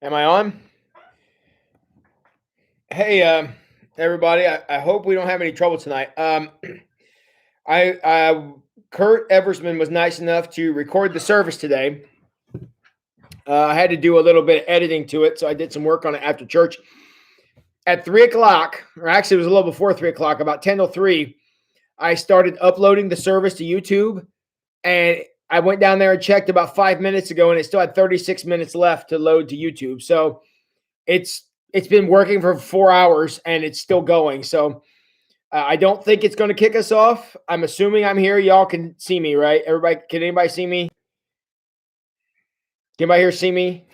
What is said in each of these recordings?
Am I on? Hey, everybody. I hope we don't have any trouble tonight. Kurt Eversman was nice enough to record the service today. I had to do a little bit of editing to it, so I did some work on it after church. At 3 o'clock, or actually it was a little before 3 o'clock, about 10 till 3, I started uploading the service to YouTube, and I went down there and checked about 5 minutes ago, and it still had 36 minutes left to load to YouTube. So it's been working for 4 hours, and it's still going. So I don't think it's going to kick us off. I'm assuming I'm here. Y'all can see me, right? Everybody, can anybody see me? Can anybody here see me?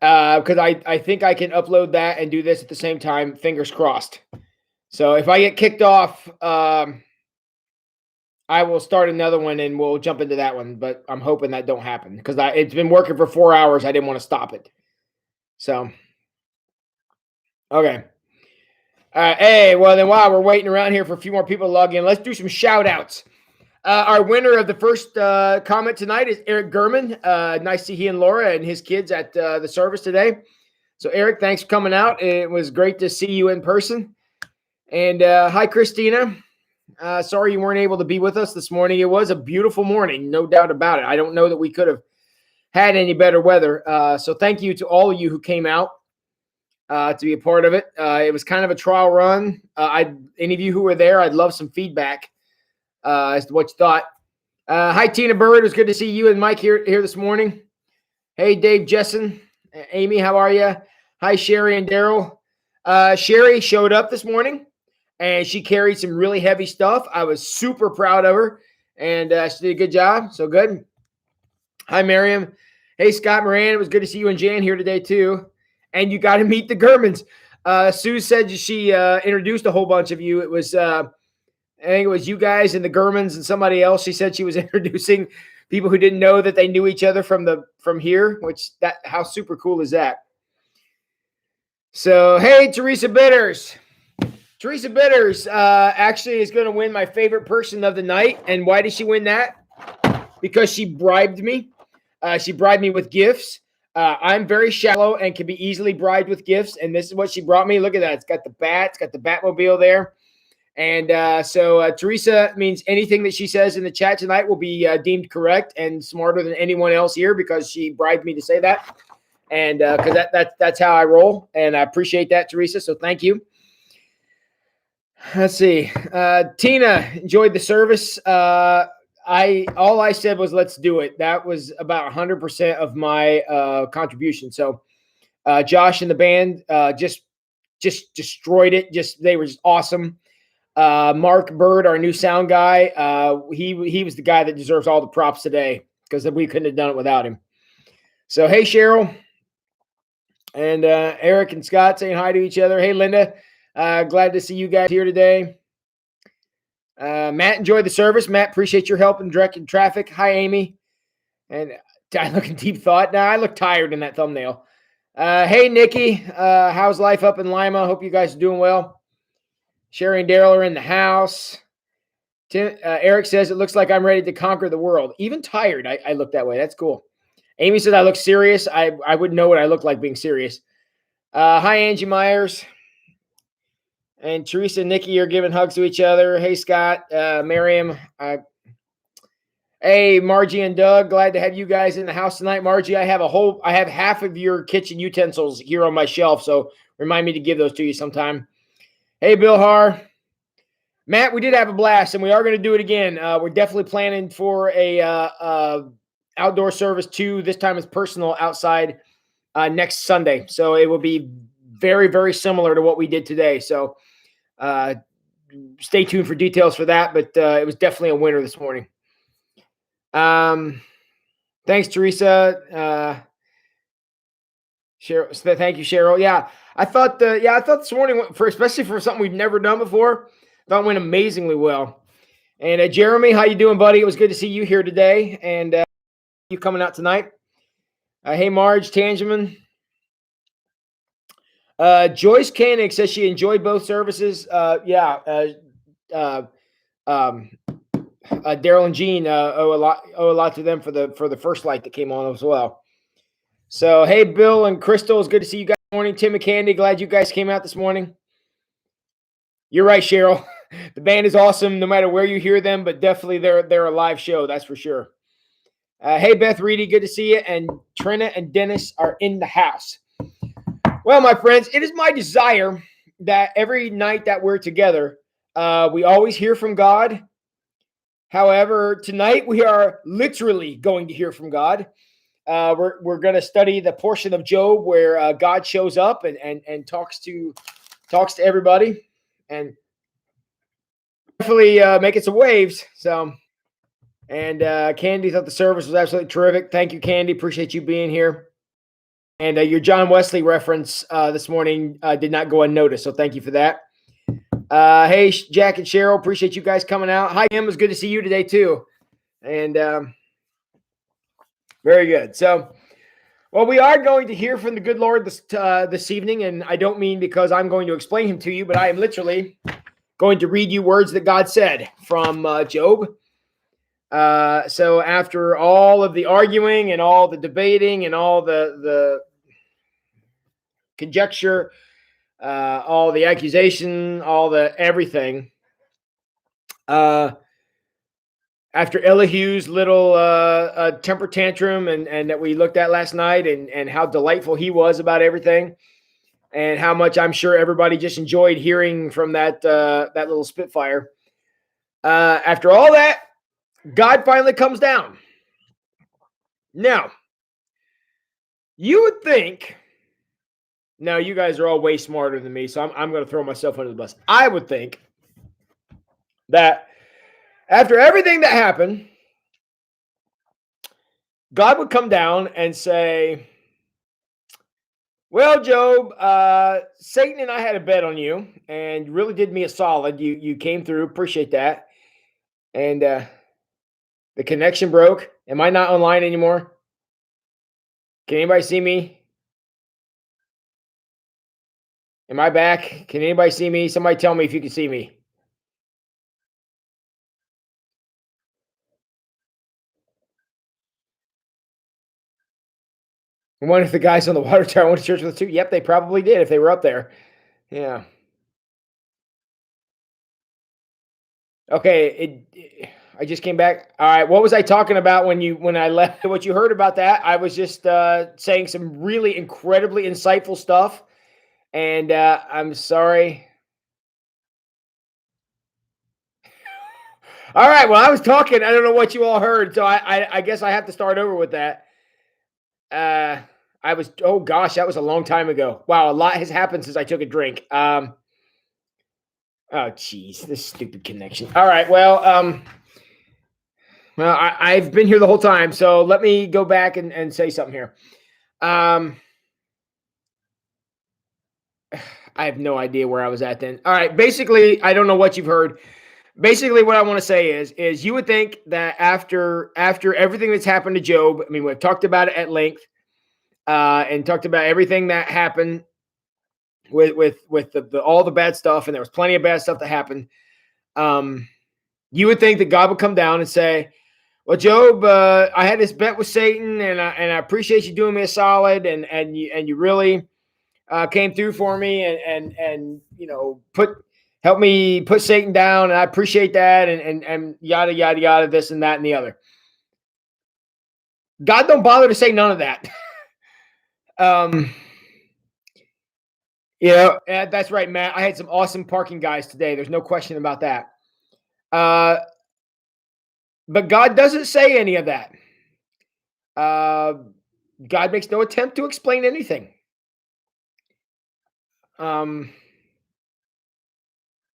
Because I think I can upload that and do this at the same time. Fingers crossed. So if I get kicked off, I will start another one and we'll jump into that one. But I'm hoping that don't happen because it's been working for 4 hours. I didn't want to stop it. So, okay. Hey, well, then while we're waiting around here for a few more people to log in, let's do some shout outs. Our winner of the first comment tonight is Eric Gurman. Nice to see he and Laura and his kids at the service today. So, Eric, thanks for coming out. It was great to see you in person. And hi, Christina. Sorry you weren't able to be with us this morning. It was a beautiful morning, no doubt about it. I don't know that we could have had any better weather. So thank you to all of you who came out to be a part of it. It was kind of a trial run. Any of you who were there, I'd love some feedback as to what you thought. Hi, Tina Bird. It was good to see you and Mike here this morning. Hey, Dave Jessen. Amy, how are you? Hi, Sherry and Daryl. Sherry showed up this morning, and she carried some really heavy stuff. I was super proud of her, and she did a good job. So good. Hi, Miriam. Hey, Scott Moran. It was good to see you and Jan here today, too. And you got to meet the Gurmans. Sue said she introduced a whole bunch of you. It was, I think it was you guys and the Gurmans and somebody else. She said she was introducing people who didn't know that they knew each other from here, how super cool is that? So, hey, Teresa Bitters. Teresa Bitters actually is going to win my favorite person of the night. And why did she win that? Because she bribed me. She bribed me with gifts. I'm very shallow and can be easily bribed with gifts. And this is what she brought me. Look at that. It's got the bat. It's got the Batmobile there. And so Teresa means anything that she says in the chat tonight will be deemed correct and smarter than anyone else here because she bribed me to say that. And because that's how I roll. And I appreciate that, Teresa. So thank you. Let's see. Tina enjoyed the service. All I said was let's do it. That was about 100% of my contribution. So Josh and the band just destroyed it. They were just awesome. Mark Bird, our new sound guy, he was the guy that deserves all the props today because we couldn't have done it without him. So hey, Cheryl and Eric and Scott saying hi to each other. Hey, Linda, glad to see you guys here today. Matt enjoyed the service. Matt, appreciate your help in directing traffic. Hi, Amy. And I look in deep thought. Now I look tired in that thumbnail. Hey, Nikki. How's life up in Lima? Hope you guys are doing well. Sherry and Daryl are in the house. Eric says, it looks like I'm ready to conquer the world. Even tired, I look that way. That's cool. Amy said I look serious. I wouldn't know what I look like being serious. Hi, Angie Myers. And Teresa and Nikki are giving hugs to each other. Hey, Scott, Miriam. Hey, Margie and Doug. Glad to have you guys in the house tonight. Margie, I have half of your kitchen utensils here on my shelf, so remind me to give those to you sometime. Hey, Bill Haar. Matt, we did have a blast, and we are going to do it again. We're definitely planning for a outdoor service too. This time it's personal outside next Sunday. So it will be very, very similar to what we did today. So stay tuned for details for that. But it was definitely a winner this morning. Thanks, Teresa. Cheryl, thank you, Cheryl. Yeah, I thought this morning, especially for something we've never done before, thought it went amazingly well. And Jeremy, how you doing, buddy? It was good to see you here today, and you coming out tonight. Hey, Marge Tangeman. Joyce Koenig says she enjoyed both services. Daryl and Jean owe a lot to them for the first light that came on as well. So, hey, Bill and Crystal, it's good to see you guys this morning. Tim and Candy, glad you guys came out this morning. You're right, Cheryl. The band is awesome no matter where you hear them, but definitely they're a live show, that's for sure. Hey, Beth Reedy, good to see you. And Trina and Dennis are in the house. Well, my friends, it is my desire that every night that we're together, we always hear from God. However, tonight we are literally going to hear from God. We're going to study the portion of Job where God shows up and talks to everybody, and definitely making some waves. So, and Candy thought the service was absolutely terrific. Thank you, Candy. Appreciate you being here. And your John Wesley reference this morning did not go unnoticed, so thank you for that. Hey, Jack and Cheryl, appreciate you guys coming out. Hi, Em. It was good to see you today too. And very good. So, well, we are going to hear from the good Lord this evening, and I don't mean because I'm going to explain him to you, but I am literally going to read you words that God said from Job. So after all of the arguing and all the debating and all the conjecture, all the accusation, all the everything, after Elihu's little temper tantrum and that we looked at last night and how delightful he was about everything and how much I'm sure everybody just enjoyed hearing from that little Spitfire. After all that, God finally comes down. Now, you would think, now you guys are all way smarter than me, so I'm going to throw myself under the bus. I would think that after everything that happened, God would come down and say, well, Job, Satan and I had a bet on you, and you really did me a solid. You came through. Appreciate that. And the connection broke. Am I not online anymore? Can anybody see me? Am I back? Can anybody see me? Somebody tell me if you can see me. I wonder if the guys on the water tower went to church with us too. Yep, they probably did if they were up there. Yeah. Okay, I just came back. All right, what was I talking about when I left? What you heard about that? I was just saying some really incredibly insightful stuff, and I'm sorry. All right, well, I was talking. I don't know what you all heard, so I guess I have to start over with that. Oh gosh, that was a long time ago. Wow, a lot has happened since I took a drink. Oh geez, this stupid connection. All right, well, I've been here the whole time, so let me go back and say something here. I have no idea where I was at then. All right, basically, I don't know what you've heard. Basically, what I want to say is you would think that after everything that's happened to Job, I mean, we've talked about it at length, and talked about everything that happened with the all the bad stuff, and there was plenty of bad stuff that happened. You would think that God would come down and say, well, Job, I had this bet with Satan, and I appreciate you doing me a solid, and you really came through for me, and you know help me put Satan down, and I appreciate that, and yada yada yada, this and that and the other. God don't bother to say none of that. You know, that's right, Matt. I had some awesome parking guys today. There's no question about that. But God doesn't say any of that. God makes no attempt to explain anything. And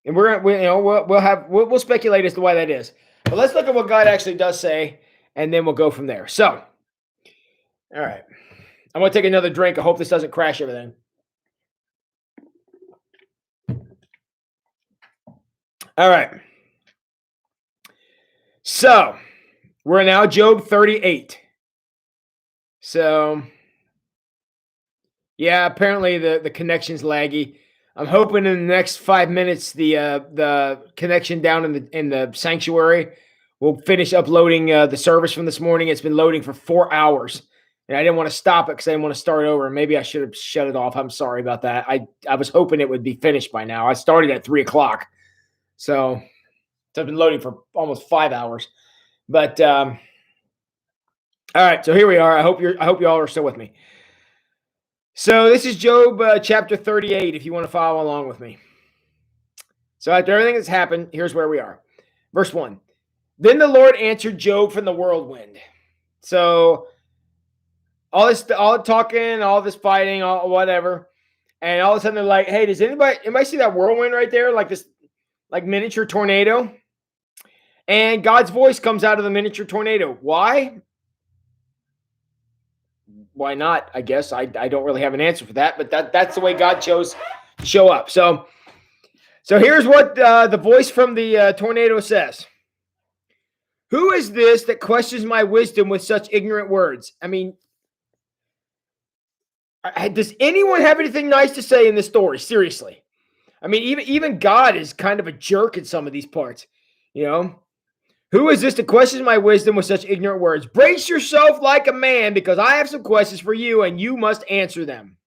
we'll speculate as to why that is. But let's look at what God actually does say, and then we'll go from there. So, all right, I'm gonna take another drink. I hope this doesn't crash everything. All right. So we're now Job 38. So yeah, apparently the connection's laggy. I'm hoping in the next 5 minutes the connection down in the sanctuary will finish uploading the service from this morning. It's been loading for 4 hours. And I didn't want to stop it because I didn't want to start over. Maybe I should have shut it off. I'm sorry about that. I was hoping it would be finished by now. I started at 3 o'clock. So I've been loading for almost 5 hours. But all right, so here we are. I hope you all are still with me. So this is Job chapter 38, if you want to follow along with me. So after everything that's happened, here's where we are. Verse 1. Then the Lord answered Job from the whirlwind. So all the talking, all this fighting, all whatever, and all of a sudden they're like, "Hey, does anybody see that whirlwind right there? Like this, like miniature tornado?" And God's voice comes out of the miniature tornado. Why? Why not? I guess I don't really have an answer for that, but that's the way God chose to show up. So here's what the voice from the tornado says. Who is this that questions my wisdom with such ignorant words? I mean, does anyone have anything nice to say in this story? Seriously. I mean, even God is kind of a jerk in some of these parts, you know? Who is this that questions my wisdom with such ignorant words? Brace yourself like a man, because I have some questions for you, and you must answer them.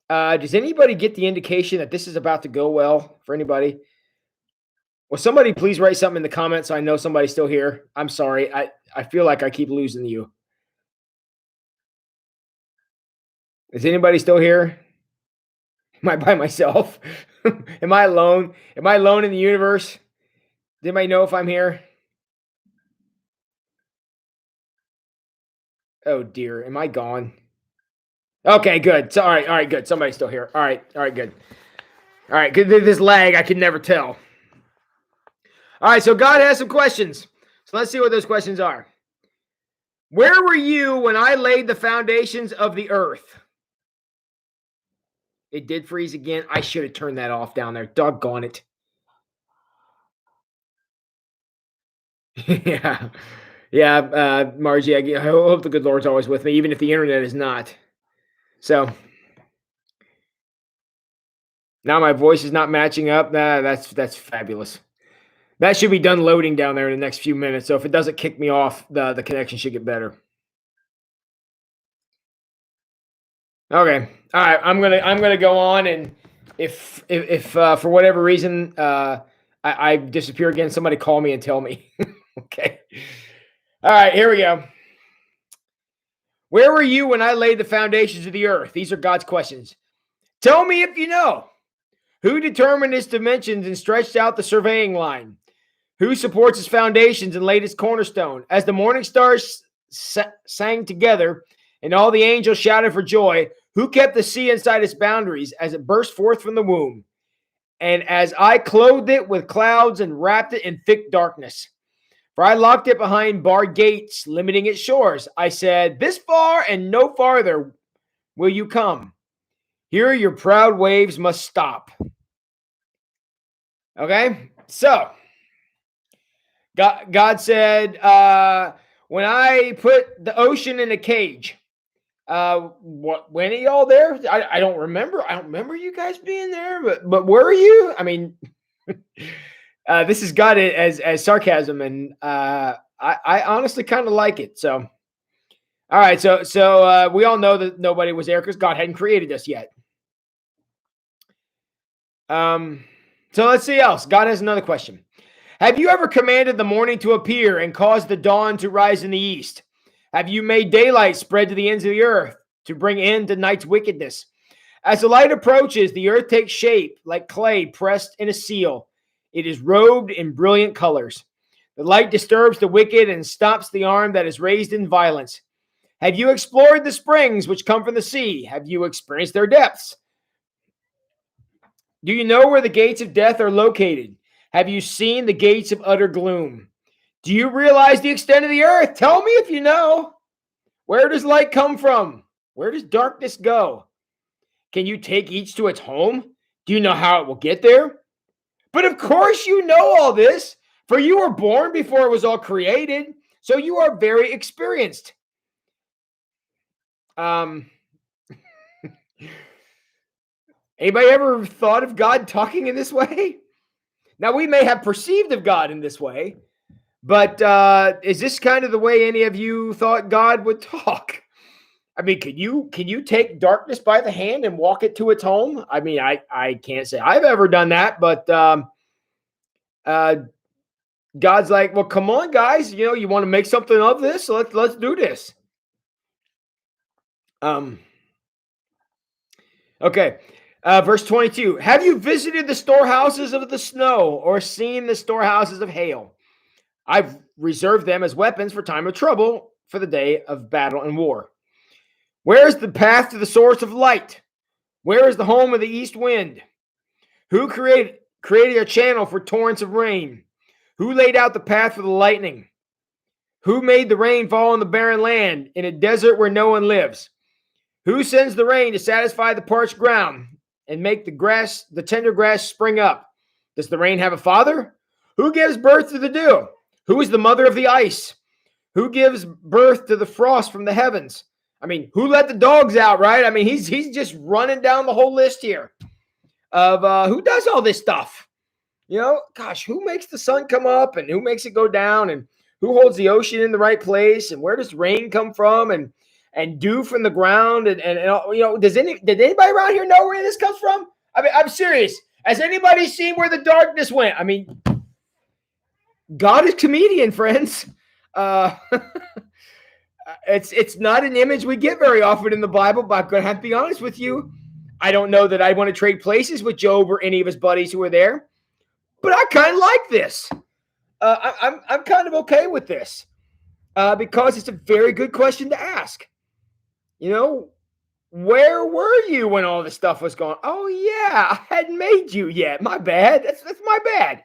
Does anybody get the indication that this is about to go well for anybody? Well, somebody please write something in the comments so I know somebody's still here. I'm sorry. I feel like I keep losing you. Is anybody still here? Am I by myself? Am I alone? Am I alone in the universe? Does anybody know if I'm here? Oh dear, am I gone? Okay, good. So, all right, good. Somebody's still here. All right, good. All right, good. This lag, I can never tell. All right, so God has some questions. So let's see what those questions are. Where were you when I laid the foundations of the earth? It did freeze again. I should have turned that off down there. Doggone it. Yeah, Margie, I hope the good Lord's always with me, even if the internet is not. So now my voice is not matching up. That's fabulous. That should be done loading down there in the next few minutes. So if it doesn't kick me off, the connection should get better. Okay. All right. I'm gonna go on, and if for whatever reason I disappear again, somebody call me and tell me. Okay. All right. Here we go. Where were you when I laid the foundations of the earth? These are God's questions. Tell me if you know. Who determined its dimensions and stretched out the surveying line? Who supports its foundations and laid its cornerstone? As the morning stars sang together and all the angels shouted for joy, who kept the sea inside its boundaries as it burst forth from the womb? And as I clothed it with clouds and wrapped it in thick darkness. For I locked it behind barred gates, limiting its shores. I said, this far and no farther will you come. Here your proud waves must stop. Okay, so God said, when I put the ocean in a cage, when are y'all there? I don't remember. I don't remember you guys being there, but were you? I mean, this has got it as sarcasm, and I honestly kind of like it. So, all right, so we all know that nobody was there because God hadn't created us yet. So let's see else. God has another question. Have you ever commanded the morning to appear and caused the dawn to rise in the east? Have you made daylight spread to the ends of the earth to bring end to night's wickedness? As the light approaches, the earth takes shape like clay pressed in a seal. It is robed in brilliant colors. The light disturbs the wicked and stops the arm that is raised in violence. Have you explored the springs which come from the sea? Have you experienced their depths? Do you know where the gates of death are located? Have you seen the gates of utter gloom? Do you realize the extent of the earth? Tell me if you know. Where does light come from? Where does darkness go? Can you take each to its home? Do you know how it will get there? But of course you know all this, for you were born before it was all created, so you are very experienced. Anybody ever thought of God talking in this way? Now, we may have perceived of God in this way, But is this kind of the way any of you thought God would talk? I mean, can you take darkness by the hand and walk it to its home? I mean, I can't say I've ever done that, but uh, God's like, well, come on, guys, you want to make something of this? So let's do this. Okay. Verse 22. Have you visited the storehouses of the snow or seen the storehouses of hail? I've reserved them as weapons for time of trouble, for the day of battle and war. Where is the path to the source of light? Where is the home of the east wind? Who created a channel for torrents of rain? Who laid out the path for the lightning? Who made the rain fall on the barren land, in a desert where no one lives? Who sends the rain to satisfy the parched ground and make the tender grass spring up? Does the rain have a father? Who gives birth to the dew? Who is the mother of the ice? Who gives birth to the frost from the heavens? I mean, who let the dogs out, right? I mean, he's just running down the whole list here of who does all this stuff. Gosh, who makes the sun come up and who makes it go down, and who holds the ocean in the right place, and where does rain come from and dew from the ground, and did anybody around here know where this comes from? I mean, I'm serious. Has anybody seen where the darkness went? I mean, God is comedian, friends. It's not an image we get very often in the Bible, but I'm going to have to be honest with you. I don't know that I want to trade places with Job or any of his buddies who are there, but I kind of like this. I'm kind of okay with this because it's a very good question to ask. Where were you when all this stuff was going? Oh yeah, I hadn't made you yet. My bad. That's my bad.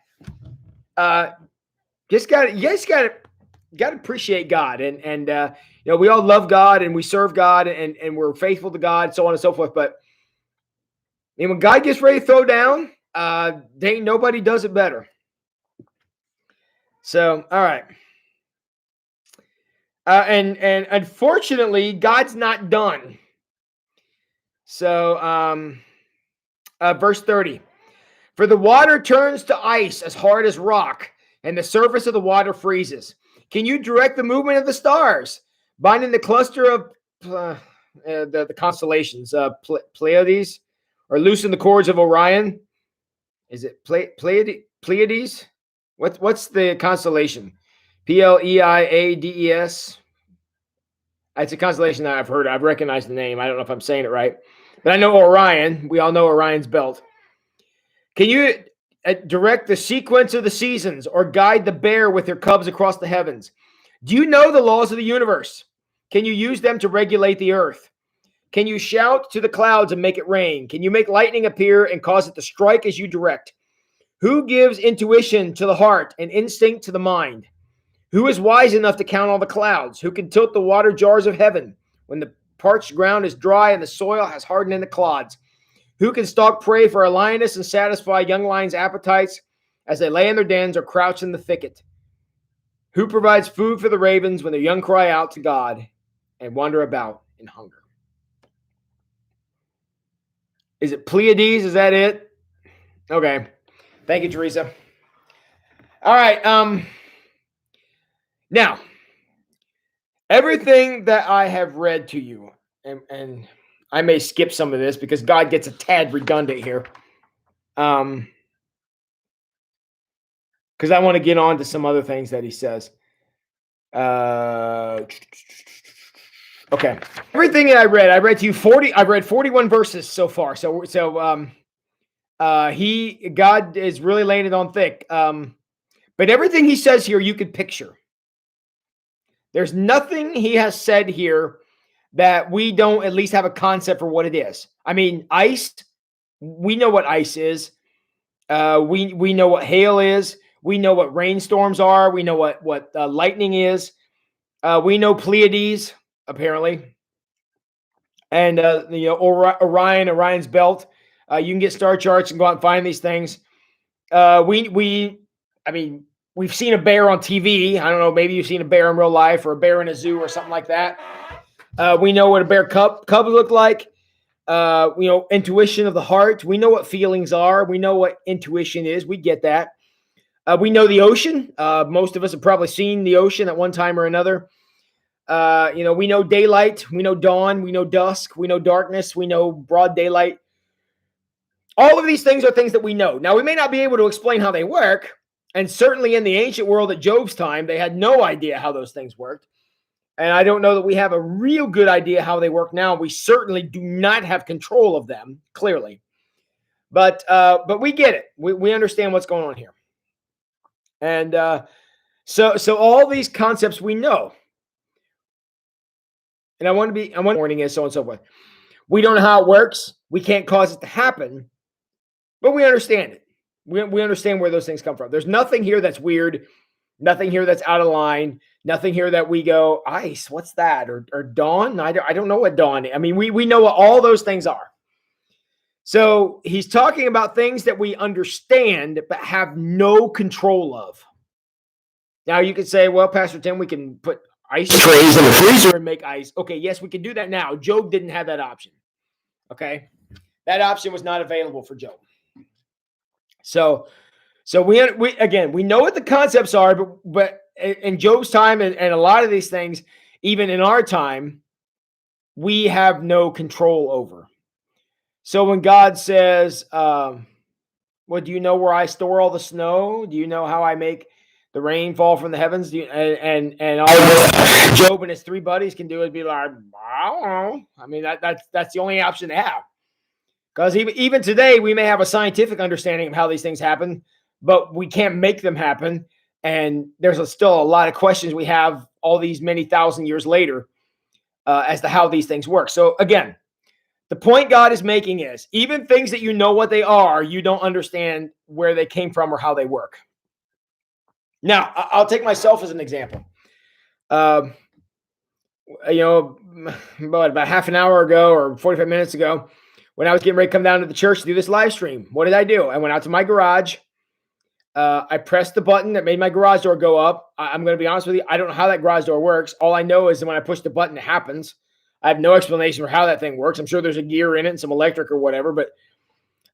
You just got to appreciate God, and we all love God and we serve God and we're faithful to God, so on and so forth. But when God gets ready to throw down, there ain't nobody does it better. So, all right. And unfortunately, God's not done. So, verse 30. For the water turns to ice as hard as rock, and the surface of the water freezes. Can you direct the movement of the stars, binding the cluster of the constellations, Pleiades, or loosen the cords of Orion? Is it Pleiades? What's the constellation? Pleiades. It's a constellation that I've heard. I've recognized the name. I don't know if I'm saying it right, but I know Orion. We all know Orion's belt. Can you direct the sequence of the seasons or guide the bear with her cubs across the heavens? Do you know the laws of the universe? Can you use them to regulate the earth? Can you shout to the clouds and make it rain? Can you make lightning appear and cause it to strike as you direct? Who gives intuition to the heart and instinct to the mind? Who is wise enough to count all the clouds? Who can tilt the water jars of heaven when the parched ground is dry and the soil has hardened in the clods? Who can stalk prey for a lioness and satisfy young lions' appetites as they lay in their dens or crouch in the thicket? Who provides food for the ravens when their young cry out to God and wander about in hunger? Is it Pleiades? Is that it? Okay. Thank you, Teresa. All right. Now, everything that I have read to you, and I may skip some of this because God gets a tad redundant here. Because I want to get on to some other things that he says. Okay. Everything that I read to you 40. I've read 41 verses so far. So God is really laying it on thick. But everything he says here, you could picture. There's nothing he has said here that we don't at least have a concept for what it is. I mean, ice, we know what ice is. We know what hail is. We know what rainstorms are. We know what lightning is. We know Pleiades, apparently. And, Orion's belt. You can get star charts and go out and find these things. We've seen a bear on TV. I don't know, maybe you've seen a bear in real life or a bear in a zoo or something like that. We know what a bear cub look like. Intuition of the heart. We know what feelings are. We know what intuition is. We get that. We know the ocean. Most of us have probably seen the ocean at one time or another. We know daylight, we know dawn, we know dusk, we know darkness, we know broad daylight. All of these things are things that we know. Now, we may not be able to explain how they work. And certainly in the ancient world at Job's time, they had no idea how those things worked. And I don't know that we have a real good idea how they work now. We certainly do not have control of them, clearly. But we get it. We understand what's going on here. And so all these concepts we know. And I want warning is so on and so forth. We don't know how it works. We can't cause it to happen, but we understand it. We understand where those things come from. There's nothing here that's weird, nothing here that's out of line, nothing here that we go, ice, what's that? Or dawn? I don't know what dawn is. I mean, we know what all those things are. So he's talking about things that we understand but have no control of. Now you could say, well, Pastor Tim, we can put ice trays in the freezer and make ice. Okay, yes, we can do that now. Job didn't have that option. Okay, that option was not available for Job. So we know what the concepts are, but in Job's time and a lot of these things, even in our time, we have no control over. So when God says, well, do you know where I store all the snow? Do you know how I make the rain fall from the heavens? And all Job and his three buddies can do is be like, I don't know. I mean, that's the only option they have. Because even today, we may have a scientific understanding of how these things happen, but we can't make them happen. And there's still a lot of questions we have all these many thousand years later as to how these things work. So again, the point God is making is even things that you know what they are, you don't understand where they came from or how they work. Now, I'll take myself as an example. About half an hour ago or 45 minutes ago, when I was getting ready to come down to the church to do this live stream, what did I do? I went out to my garage. I pressed the button that made my garage door go up. I'm going to be honest with you. I don't know how that garage door works. All I know is that when I push the button, it happens. I have no explanation for how that thing works. I'm sure there's a gear in it and some electric or whatever, but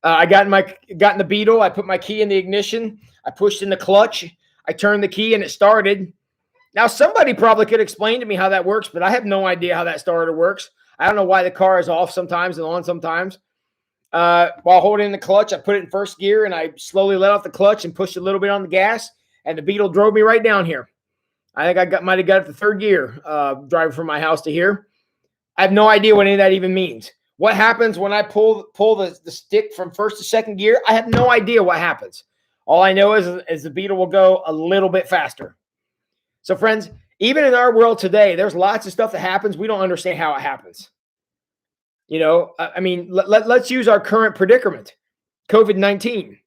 I got in the Beetle. I put my key in the ignition. I pushed in the clutch. I turned the key and it started. Now, somebody probably could explain to me how that works, but I have no idea how that starter works. I don't know why the car is off sometimes and on sometimes. While holding the clutch, I put it in first gear and I slowly let off the clutch and pushed a little bit on the gas, and the Beetle drove me right down here. I think I might have got it to third gear driving from my house to here. I have no idea what any of that even means. What happens when I pull the stick from first to second gear? I have no idea what happens. All I know is the Beetle will go a little bit faster. So, friends, even in our world today, there's lots of stuff that happens. We don't understand how it happens. I mean, let's use our current predicament, COVID-19.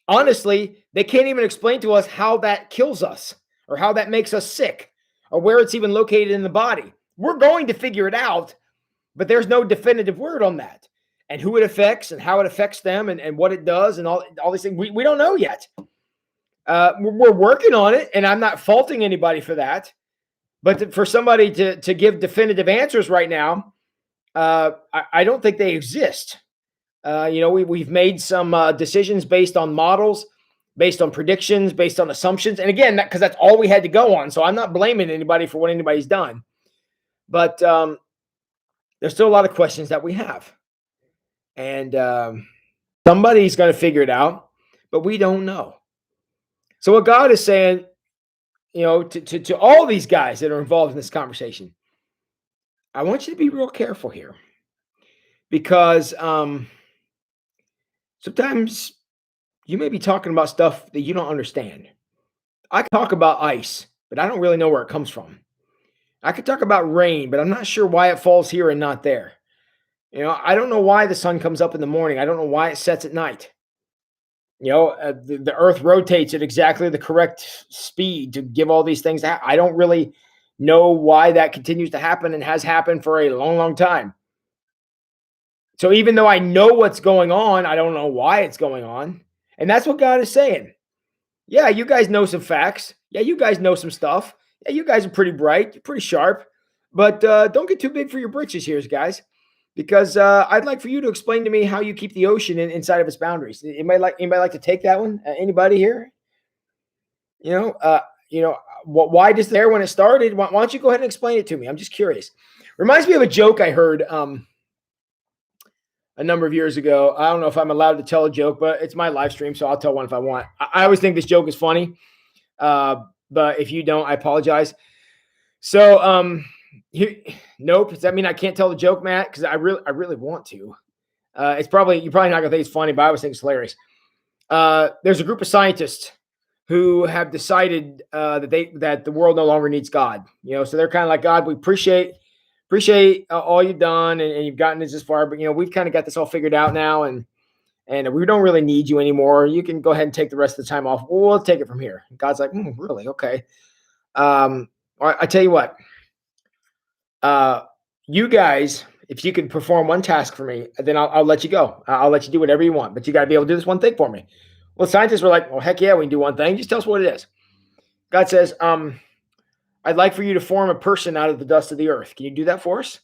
Honestly, they can't even explain to us how that kills us or how that makes us sick or where it's even located in the body. We're going to figure it out, but there's no definitive word on that and who it affects and how it affects them and what it does and all these things. We don't know yet. We're working on it, and I'm not faulting anybody for that. But for somebody to give definitive answers right now, I don't think they exist. We've made some decisions based on models, based on predictions, based on assumptions. And again, because that's all we had to go on. So I'm not blaming anybody for what anybody's done. But there's still a lot of questions that we have. And somebody's going to figure it out, but we don't know. So what God is saying, to all these guys that are involved in this conversation, I want you to be real careful here, because sometimes you may be talking about stuff that you don't understand. I talk about ice, but I don't really know where it comes from. I could talk about rain, but I'm not sure why it falls here and not there. I don't know why the sun comes up in the morning. I don't know why it sets at night. The earth rotates at exactly the correct speed to give all these things. I don't really know why that continues to happen and has happened for a long, long time. So even though I know what's going on, I don't know why it's going on. And that's what God is saying. Yeah, you guys know some facts. Yeah, you guys know some stuff. Yeah, you guys are pretty bright. You're pretty sharp. But don't get too big for your britches here, guys. Because I'd like for you to explain to me how you keep the ocean inside of its boundaries. Anybody like to take that one? Anybody here? You know, why does there when it started? Why don't you go ahead and explain it to me? I'm just curious. Reminds me of a joke I heard a number of years ago. I don't know if I'm allowed to tell a joke, but it's my live stream, so I'll tell one if I want. I always think this joke is funny, but if you don't, I apologize. So, nope. Does that mean I can't tell the joke, Matt? Because I really want to. You're probably not gonna think it's funny, but I always think it's hilarious. There's a group of scientists who have decided that the world no longer needs God. So they're kind of like, God, we appreciate all you've done, and you've gotten us this far, but we've kind of got this all figured out now, and we don't really need you anymore. You can go ahead and take the rest of the time off. We'll take it from here. God's like, really? Okay. I tell you what. You guys, if you could perform one task for me, then I'll let you go. I'll let you do whatever you want, but you got to be able to do this one thing for me. Well, scientists were like, well, heck yeah, we can do one thing. Just tell us what it is. God says, I'd like for you to form a person out of the dust of the earth. Can you do that for us?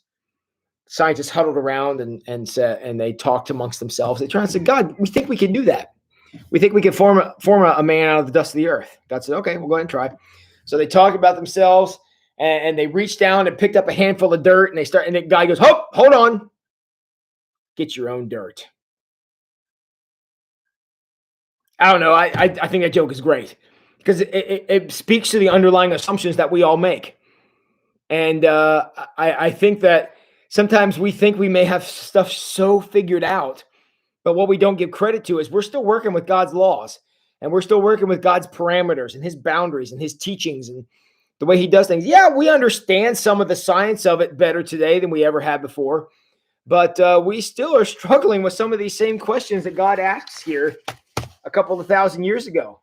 Scientists huddled around and they talked amongst themselves. They tried to say, God, we think we can do that. We think we can form a man out of the dust of the earth. God said, okay, we'll go ahead and try. So they talked about themselves, and they reached down and picked up a handful of dirt, and the guy goes, hold on. Get your own dirt. I don't know. I think that joke is great because it speaks to the underlying assumptions that we all make. And I think that sometimes we think we may have stuff so figured out, but what we don't give credit to is we're still working with God's laws, and we're still working with God's parameters and his boundaries and his teachings and the way he does things. Yeah, we understand some of the science of it better today than we ever had before, but we still are struggling with some of these same questions that God asks here a couple of thousand years ago.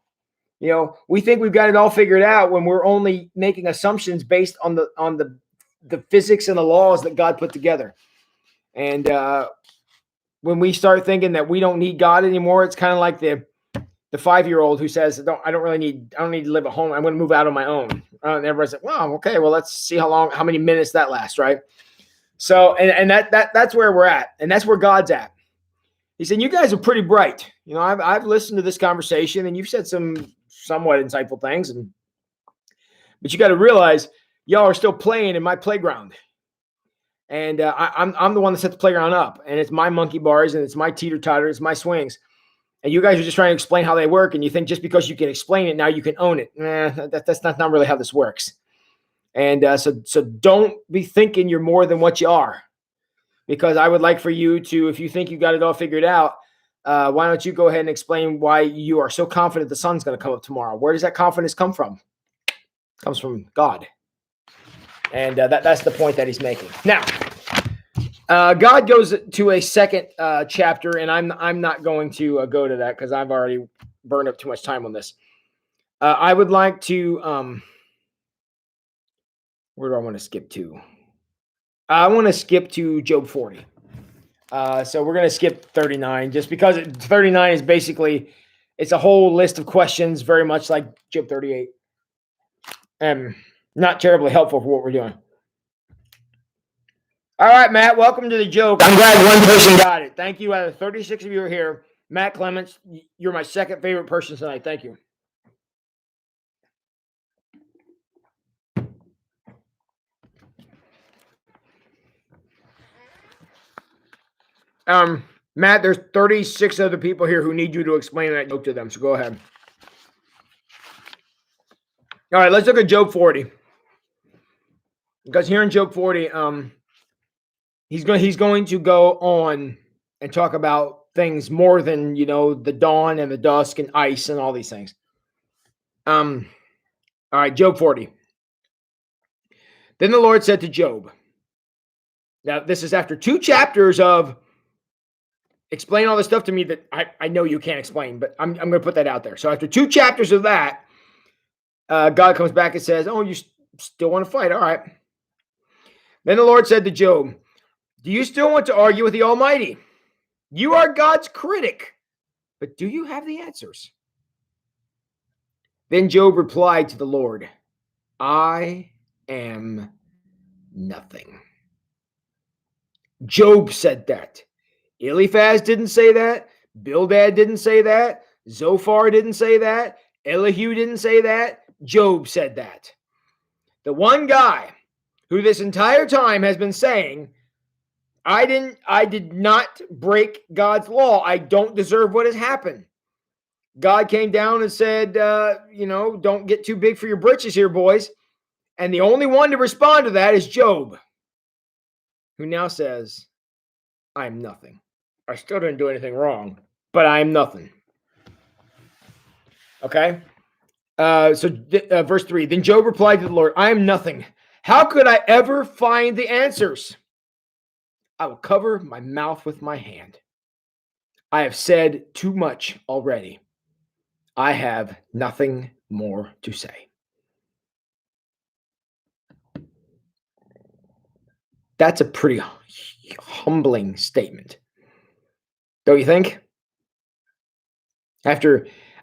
We think we've got it all figured out when we're only making assumptions based on the physics and the laws that God put together. And when we start thinking that we don't need God anymore, it's kind of like the 5-year-old who says, I don't need to live at home. I'm going to move out on my own. And everybody's like, wow, okay, well, let's see how many minutes that lasts, right? So, and that's where we're at. And that's where God's at. He said, you guys are pretty bright. I've listened to this conversation, and you've said some somewhat insightful things, but you got to realize y'all are still playing in my playground. And I'm the one that set the playground up, and it's my monkey bars, and it's my teeter-totter, it's my swings. And you guys are just trying to explain how they work, and you think just because you can explain it, now you can own it. That's not really how this works. And so don't be thinking you're more than what you are, because I would like for you to, if you think you got it all figured out, why don't you go ahead and explain why you are so confident the sun's going to come up tomorrow? Where does that confidence come from? It comes from God. And that's the point that he's making. Now, God goes to a second chapter, and I'm not going to go to that because I've already burned up too much time on this. I would like to. Where do I want to skip to? I want to skip to Job 40. So we're going to skip 39 just because 39 is basically, it's a whole list of questions, very much like Job 38. And not terribly helpful for what we're doing. All right, Matt, welcome to the joke. I'm glad one person got it. Thank you. Out of 36 of you are here. Matt Clements, you're my second favorite person tonight. Thank you. Matt, there's 36 other people here who need you to explain that joke to them, so go ahead. All right, let's look at Job 40. Because here in Job 40, he's going to go on and talk about things more than, the dawn and the dusk and ice and all these things. All right, Job 40. Then the Lord said to Job. Now, this is after 2 chapters of explain all this stuff to me that I know you can't explain, but I'm going to put that out there. So after 2 chapters of that, God comes back and says, oh, you still want to fight? All right. Then the Lord said to Job, do you still want to argue with the Almighty? You are God's critic, but do you have the answers? Then Job replied to the Lord, I am nothing. Job said that. Eliphaz didn't say that. Bildad didn't say that. Zophar didn't say that. Elihu didn't say that. Job said that. The one guy who this entire time has been saying, I did not break God's law. I don't deserve what has happened. God came down and said, don't get too big for your britches here, boys. And the only one to respond to that is Job, who now says, I'm nothing. I still didn't do anything wrong, but I'm nothing. Okay? Verse 3, then Job replied to the Lord, I am nothing. How could I ever find the answers? I will cover my mouth with my hand. I have said too much already. I have nothing more to say. That's a pretty humbling statement. Don't you think?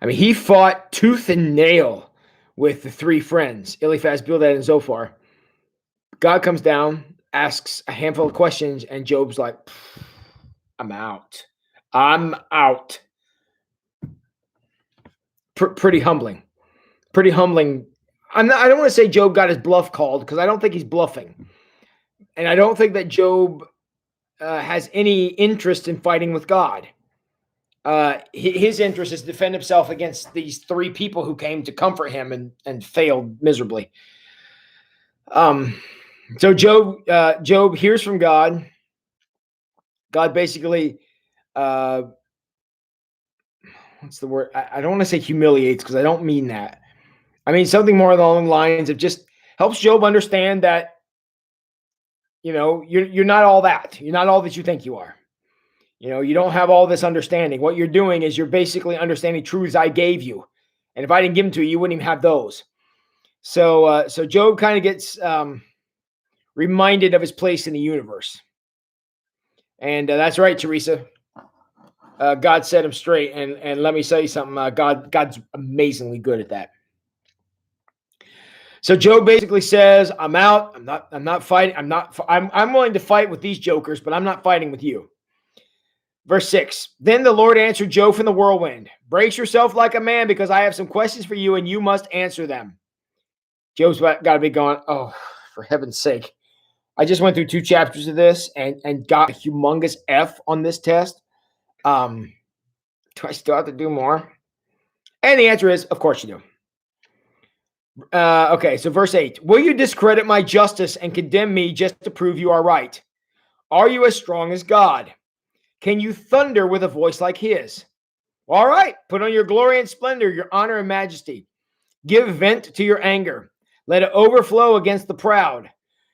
He fought tooth and nail with the three friends, Eliphaz, Bildad, and Zophar. God comes down, asks a handful of questions, and Job's like, I'm out. I'm out. Pretty humbling. Pretty humbling. I don't want to say Job got his bluff called, because I don't think he's bluffing. And I don't think that Job has any interest in fighting with God. His interest is to defend himself against these three people who came to comfort him and failed miserably. So Job hears from God. God basically, what's the word? I don't want to say humiliates, because I don't mean that. I mean something more along the lines of just helps Job understand that, you're not all that. You're not all that you think you are. You don't have all this understanding. What you're doing is you're basically understanding truths I gave you. And if I didn't give them to you, you wouldn't even have those. So Job kind of gets reminded of his place in the universe. And that's right, Teresa. God set him straight. And let me tell you something. God's amazingly good at that. So Job basically says, I'm out. I'm not fighting. I'm willing to fight with these jokers, but I'm not fighting with you. Verse 6, then the Lord answered Job from the whirlwind, brace yourself like a man, because I have some questions for you and you must answer them. Job's got to be going, oh, for heaven's sake. I just went through 2 chapters of this and got a humongous F on this test. Do I still have to do more? And the answer is, of course you do. Okay, so verse 8, will you discredit my justice and condemn me just to prove you are right? Are you as strong as God? Can you thunder with a voice like his? All right, put on your glory and splendor, your honor and majesty. Give vent to your anger. Let it overflow against the proud.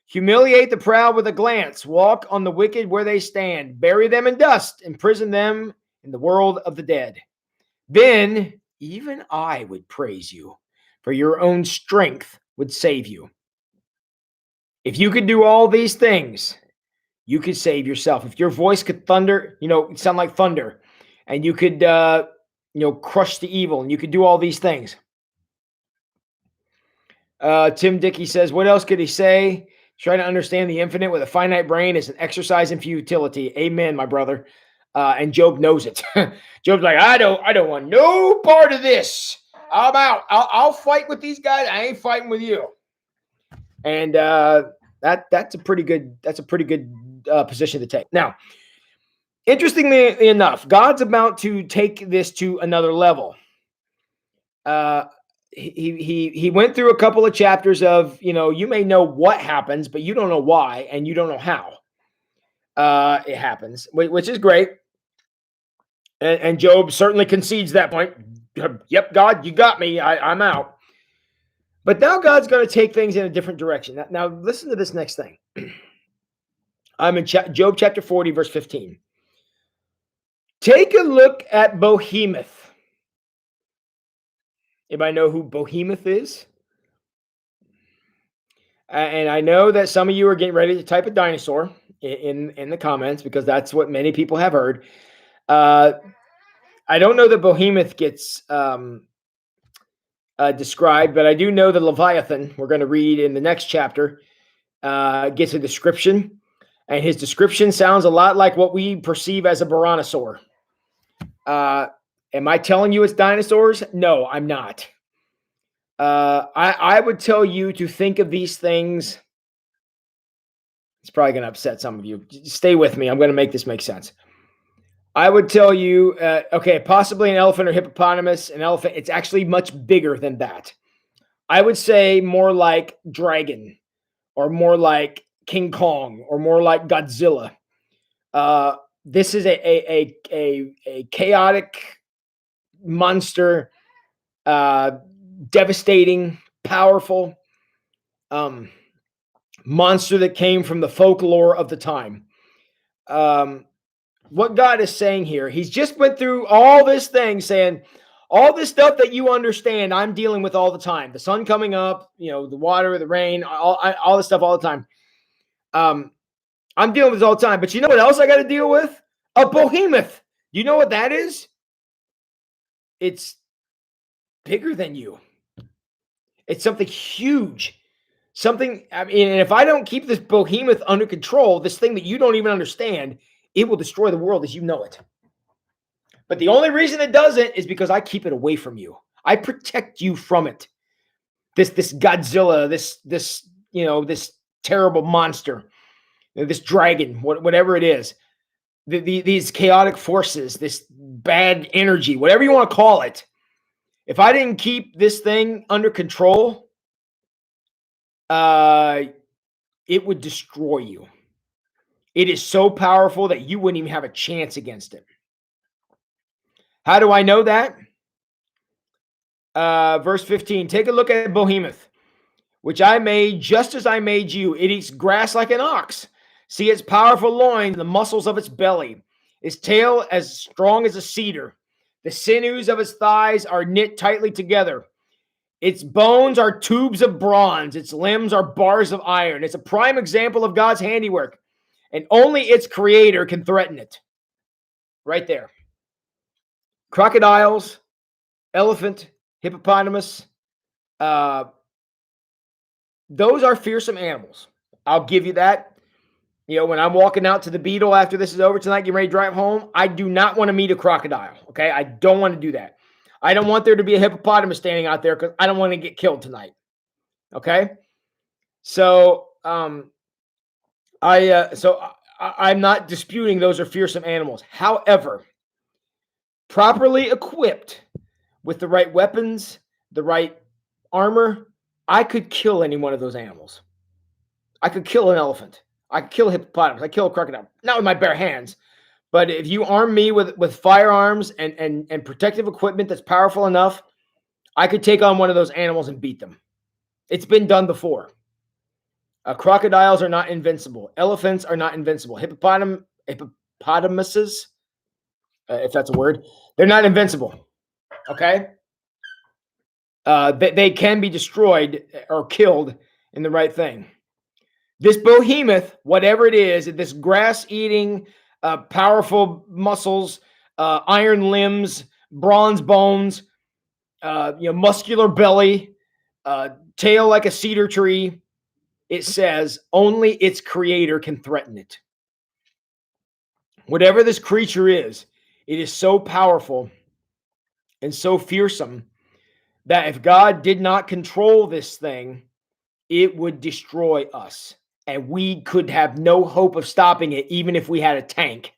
Humiliate the proud with a glance. Walk on the wicked where they stand. Bury them in dust. Imprison them in the world of the dead. Then even I would praise you, for your own strength would save you. If you could do all these things, you could save yourself. If your voice could thunder, sound like thunder, and you could, crush the evil, and you could do all these things. Tim Dickey says, what else could he say? Trying to understand the infinite with a finite brain is an exercise in futility. Amen, my brother. And Job knows it. Job's like, I don't want no part of this. I'm out. I'll fight with these guys. I ain't fighting with you. And that's a pretty good position to take. Now, interestingly enough, God's about to take this to another level. He went through a couple of chapters of, you may know what happens, but you don't know why, and you don't know how it happens, which is great. And Job certainly concedes that point. Yep, God, you got me. I'm out. But now God's going to take things in a different direction. Now listen to this next thing. I'm in Job chapter 40, verse 15. Take a look at Behemoth. Anybody know who Behemoth is? And I know that some of you are getting ready to type a dinosaur in the comments, because that's what many people have heard. I don't know that Behemoth gets described, but I do know the Leviathan, we're going to read in the next chapter, gets a description. And his description sounds a lot like what we perceive as a Baronosaur. Am I telling you it's dinosaurs? No, I'm not. I would tell you to think of these things. It's probably going to upset some of you. Stay with me. I'm going to make this make sense. I would tell you, okay, possibly an elephant or hippopotamus. An elephant, it's actually much bigger than that. I would say more like dragon, or more like King Kong, or more like Godzilla. This is a chaotic monster, devastating, powerful monster that came from the folklore of the time. What God is saying here, he's just went through all this thing saying, all this stuff that you understand, I'm dealing with all the time. The sun coming up, the water, the rain, all this stuff all the time. I'm dealing with this all the time. But you know what else I got to deal with? A behemoth. You know what that is? It's bigger than you. It's something huge. Something, and if I don't keep this behemoth under control, this thing that you don't even understand, it will destroy the world as you know it. But the only reason it doesn't is because I keep it away from you. I protect you from it. This Godzilla, this terrible monster, this dragon, whatever it is, these chaotic forces, this bad energy, whatever you want to call it. If I didn't keep this thing under control, it would destroy you. It is so powerful that you wouldn't even have a chance against it. How do I know that? Verse 15, take a look at behemoth, which I made just as I made you. It eats grass like an ox. See its powerful loins, the muscles of its belly, its tail as strong as a cedar. The sinews of its thighs are knit tightly together. Its bones are tubes of bronze. Its limbs are bars of iron. It's a prime example of God's handiwork, and only its creator can threaten it. Right there. Crocodiles, elephant, hippopotamus, those are fearsome animals. I'll give you that. When I'm walking out to the Beetle after this is over tonight, getting ready to drive home, I do not want to meet a crocodile. Okay, I don't want to do that. I don't want there to be a hippopotamus standing out there because I don't want to get killed tonight. Okay, so I'm not disputing those are fearsome animals. However, properly equipped with the right weapons, the right armor, I could kill any one of those animals. I could kill an elephant. I could kill a hippopotamus. I could kill a crocodile. Not with my bare hands. But if you arm me with firearms and protective equipment that's powerful enough, I could take on one of those animals and beat them. It's been done before. Crocodiles are not invincible. Elephants are not invincible. Hippopotamuses, if that's a word, they're not invincible. Okay? They can be destroyed or killed in the right thing. This behemoth, whatever it is, this grass-eating, powerful muscles, iron limbs, bronze bones, muscular belly, tail like a cedar tree, it says only its creator can threaten it. Whatever this creature is, it is so powerful and so fearsome that if God did not control this thing, it would destroy us. And we could have no hope of stopping it, even if we had a tank,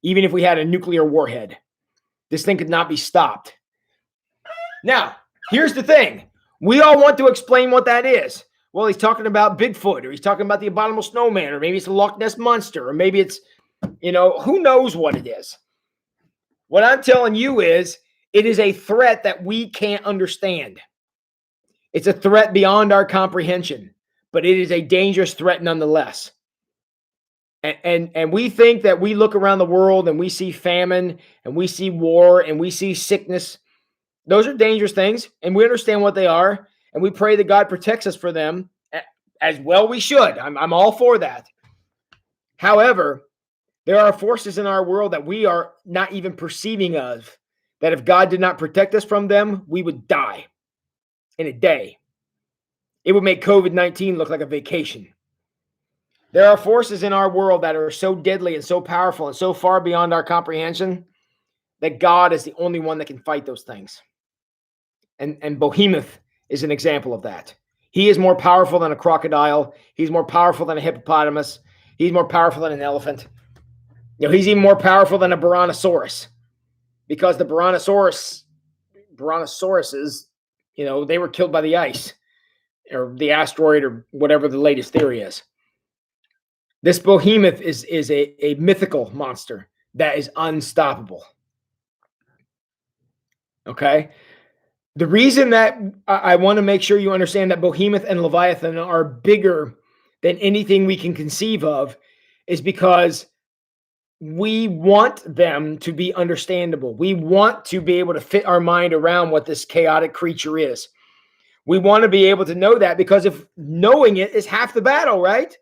even if we had a nuclear warhead. This thing could not be stopped. Now, here's the thing. We all want to explain what that is. Well, he's talking about Bigfoot, or he's talking about the abominable snowman, or maybe it's a Loch Ness monster, or maybe it's, who knows what it is. What I'm telling you is, it is a threat that we can't understand. It's a threat beyond our comprehension, but it is a dangerous threat nonetheless. And we think that we look around the world and we see famine and we see war and we see sickness. Those are dangerous things, and we understand what they are, and we pray that God protects us for them as well. We should. I'm all for that. However, there are forces in our world that we are not even perceiving of, that if God did not protect us from them, we would die in a day. It would make COVID-19 look like a vacation. There are forces in our world that are so deadly and so powerful and so far beyond our comprehension that God is the only one that can fight those things. And Behemoth is an example of that. He is more powerful than a crocodile. He's more powerful than a hippopotamus. He's more powerful than an elephant. He's even more powerful than a Brontosaurus, because the Brontosauruses, they were killed by the ice or the asteroid or whatever the latest theory is. This behemoth is a mythical monster that is unstoppable. Okay? The reason that I want to make sure you understand that Behemoth and Leviathan are bigger than anything we can conceive of is because we want them to be understandable. We want to be able to fit our mind around what this chaotic creature is. We want to be able to know that, because if knowing it is half the battle, right?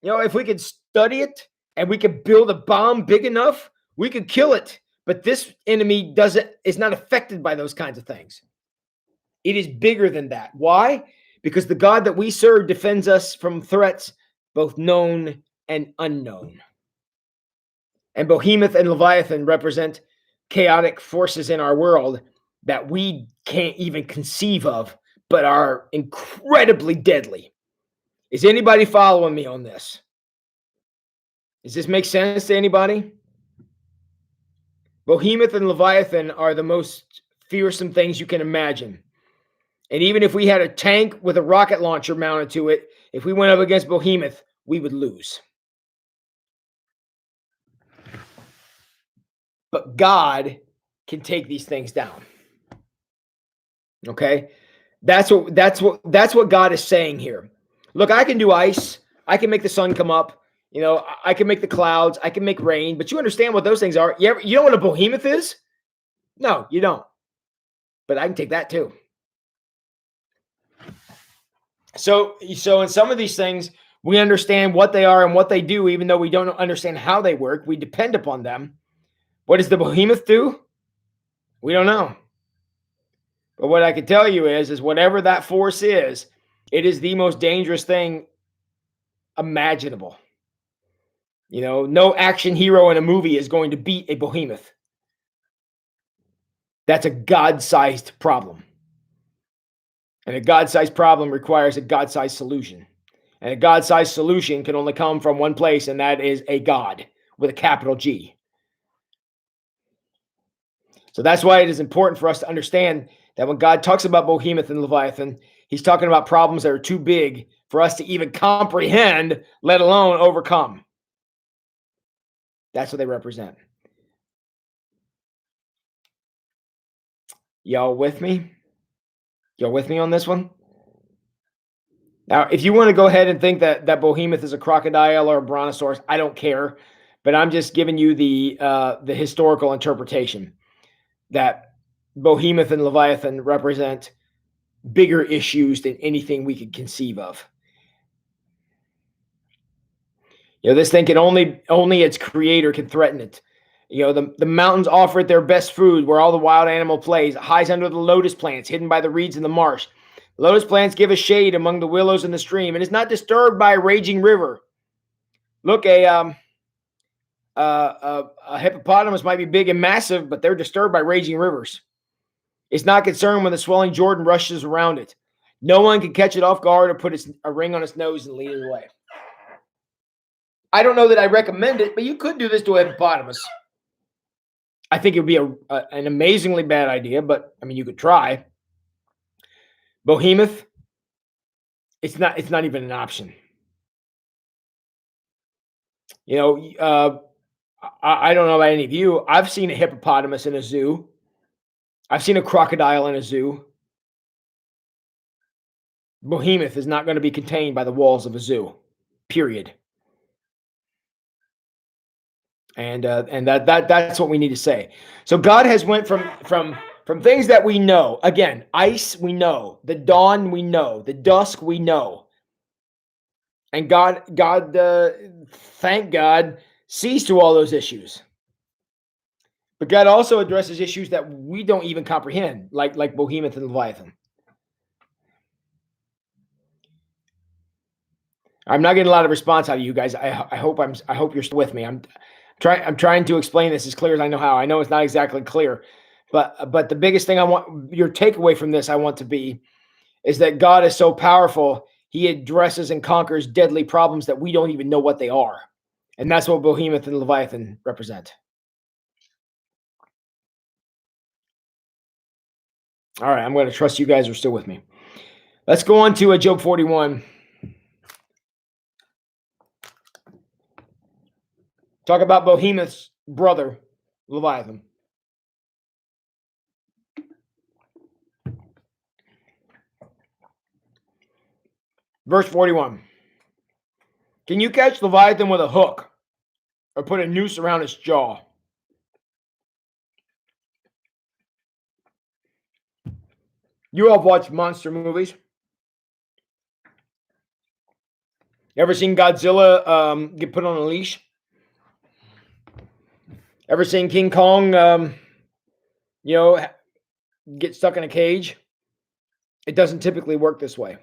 If we could study it and we could build a bomb big enough, we could kill it. But this enemy is not affected by those kinds of things. It is bigger than that. Why? Because the God that we serve defends us from threats, both known and unknown. And Behemoth and Leviathan represent chaotic forces in our world that we can't even conceive of, but are incredibly deadly. Is anybody following me on this? Does this make sense to anybody? Behemoth and Leviathan are the most fearsome things you can imagine. And even if we had a tank with a rocket launcher mounted to it, if we went up against Behemoth, we would lose. But God can take these things down. Okay? That's what God is saying here. Look, I can do ice. I can make the sun come up. I can make the clouds. I can make rain. But you understand what those things are. You know what a behemoth is? No, you don't. But I can take that too. So in some of these things, we understand what they are and what they do, even though we don't understand how they work. We depend upon them. What does the behemoth do? We don't know. But what I can tell you is whatever that force is, it is the most dangerous thing imaginable. No action hero in a movie is going to beat a behemoth. That's a God-sized problem. And a God-sized problem requires a God-sized solution. And a God-sized solution can only come from one place, and that is a God with a capital G. So that's why it is important for us to understand that when God talks about Behemoth and Leviathan, he's talking about problems that are too big for us to even comprehend, let alone overcome. That's what they represent. Y'all with me? Y'all with me on this one? Now, if you want to go ahead and think that Behemoth is a crocodile or a brontosaurus, I don't care. But I'm just giving you the historical interpretation that Behemoth and Leviathan represent bigger issues than anything we could conceive of. This thing can only its creator can threaten it. The mountains offer it their best food, where all the wild animal plays. It hides under the lotus plants, hidden by the reeds in the marsh. The lotus plants give a shade among the willows in the stream, and is not disturbed by a raging river. Look, a hippopotamus might be big and massive, but they're disturbed by raging rivers. It's not concerned when the swelling Jordan rushes around it. No one can catch it off guard or put a ring on its nose and lead it away. I don't know that I recommend it, but you could do this to a hippopotamus. I think it would be an amazingly bad idea, but you could try. Behemoth, it's not even an option. I don't know about any of you. I've seen a hippopotamus in a zoo. I've seen a crocodile in a zoo. Behemoth is not going to be contained by the walls of a zoo. Period. And that's what we need to say. So God has went from things that we know. Again, ice we know, the dawn we know, the dusk we know. And God, thank God, sees to all those issues. But God also addresses issues that we don't even comprehend, like Behemoth and Leviathan. I'm not getting a lot of response out of you guys. I hope you're still with me. I'm trying to explain this as clear as I know how. I know it's not exactly clear, But the biggest thing I want your takeaway from this, I want to be, is that God is so powerful, he addresses and conquers deadly problems that we don't even know what they are. And that's what Behemoth and Leviathan represent. All right, I'm going to trust you guys are still with me. Let's go on to Job 41. Talk about Behemoth's brother, Leviathan. Verse 41. Can you catch Leviathan with a hook or put a noose around his jaw? You all have watched monster movies. Ever seen Godzilla get put on a leash? Ever seen King Kong, get stuck in a cage? It doesn't typically work this way.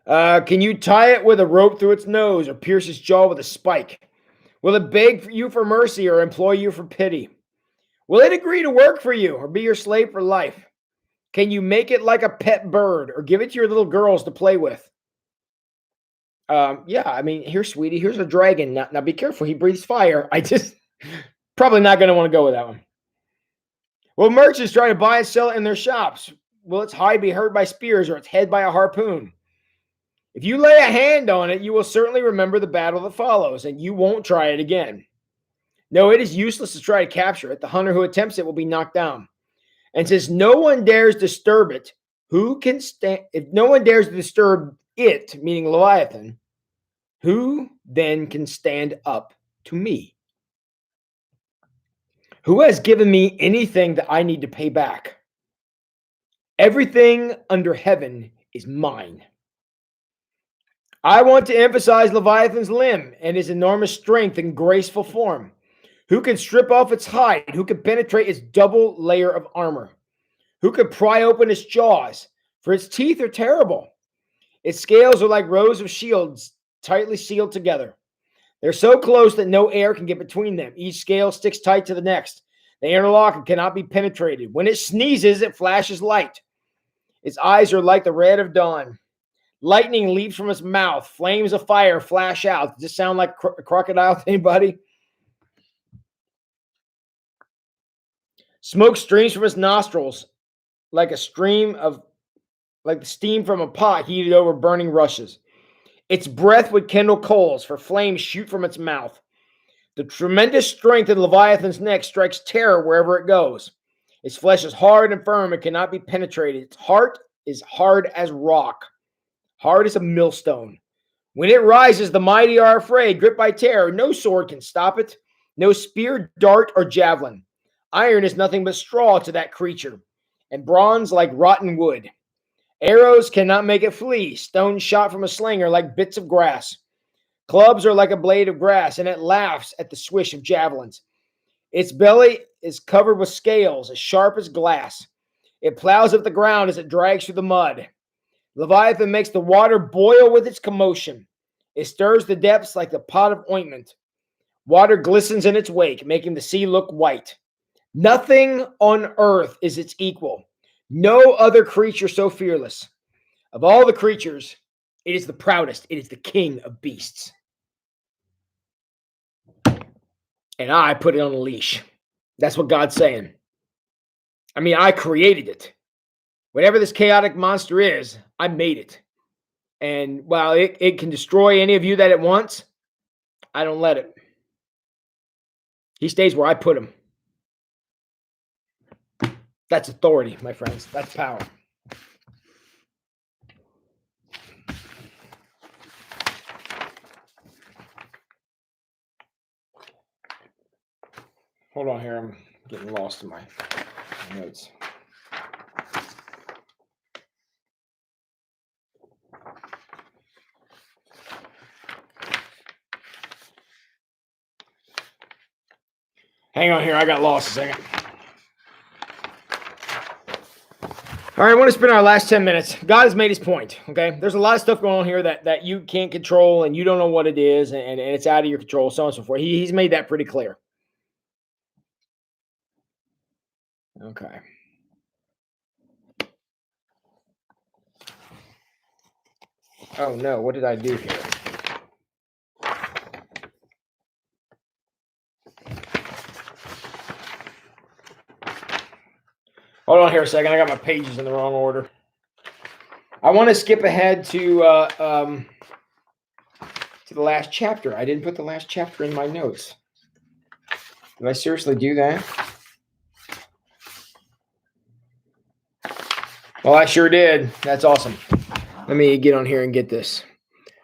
Can you tie it with a rope through its nose or pierce its jaw with a spike? Will it beg you for mercy or implore you for pity? Will it agree to work for you or be your slave for life? Can you make it like a pet bird or give it to your little girls to play with? Yeah, I mean, here, sweetie, here's a dragon. Now be careful. He breathes fire. I just probably not going to want to go with that one. Will merchants try to buy and sell it in their shops? Will its hide be hurt by spears or its head by a harpoon? If you lay a hand on it, you will certainly remember the battle that follows, and you won't try it again. No, it is useless to try to capture it. The hunter who attempts it will be knocked down. And since no one dares disturb it, who can stand? If no one dares to disturb it, meaning Leviathan, who then can stand up to me? Who has given me anything that I need to pay back? Everything under heaven is mine. I want to emphasize Leviathan's limb and his enormous strength and graceful form. Who can strip off its hide? Who can penetrate its double layer of armor? Who can pry open its jaws? For its teeth are terrible. Its scales are like rows of shields tightly sealed together. They're so close that no air can get between them. Each scale sticks tight to the next. They interlock and cannot be penetrated. When it sneezes, it flashes light. Its eyes are like the red of dawn. Lightning leaps from its mouth. Flames of fire flash out. Does this sound like a crocodile to anybody? Smoke streams from its nostrils like the steam from a pot heated over burning rushes. Its breath would kindle coals, for flames shoot from its mouth. The tremendous strength in Leviathan's neck strikes terror wherever it goes. Its flesh is hard and firm and cannot be penetrated. Its heart is hard as rock, hard as a millstone. When it rises, the mighty are afraid, gripped by terror. No sword can stop it, no spear, dart, or javelin. Iron is nothing but straw to that creature, and bronze like rotten wood. Arrows cannot make it flee. Stones shot from a sling are like bits of grass. Clubs are like a blade of grass, and it laughs at the swish of javelins. Its belly is covered with scales, as sharp as glass. It plows up the ground as it drags through the mud. Leviathan makes the water boil with its commotion. It stirs the depths like a pot of ointment. Water glistens in its wake, making the sea look white. Nothing on earth is its equal. No other creature so fearless. Of all the creatures, it is the proudest. It is the king of beasts. And I put it on a leash. That's what God's saying. I mean, I created it. Whatever this chaotic monster is, I made it. And while it can destroy any of you that it wants, I don't let it. He stays where I put him. That's authority, my friends. That's power. Hold on here. I'm getting lost in my notes. Hang on here. I got lost a second. All right, I want to spend our last 10 minutes. God has made his point, okay? There's a lot of stuff going on here that you can't control and you don't know what it is and it's out of your control, so on and so forth. He's made that pretty clear. Okay. Oh no, what did I do here? Hold on here a second. I got my pages in the wrong order. I want to skip ahead to the last chapter. I didn't put the last chapter in my notes. Did I seriously do that? Well, I sure did. That's awesome. Let me get on here and get this.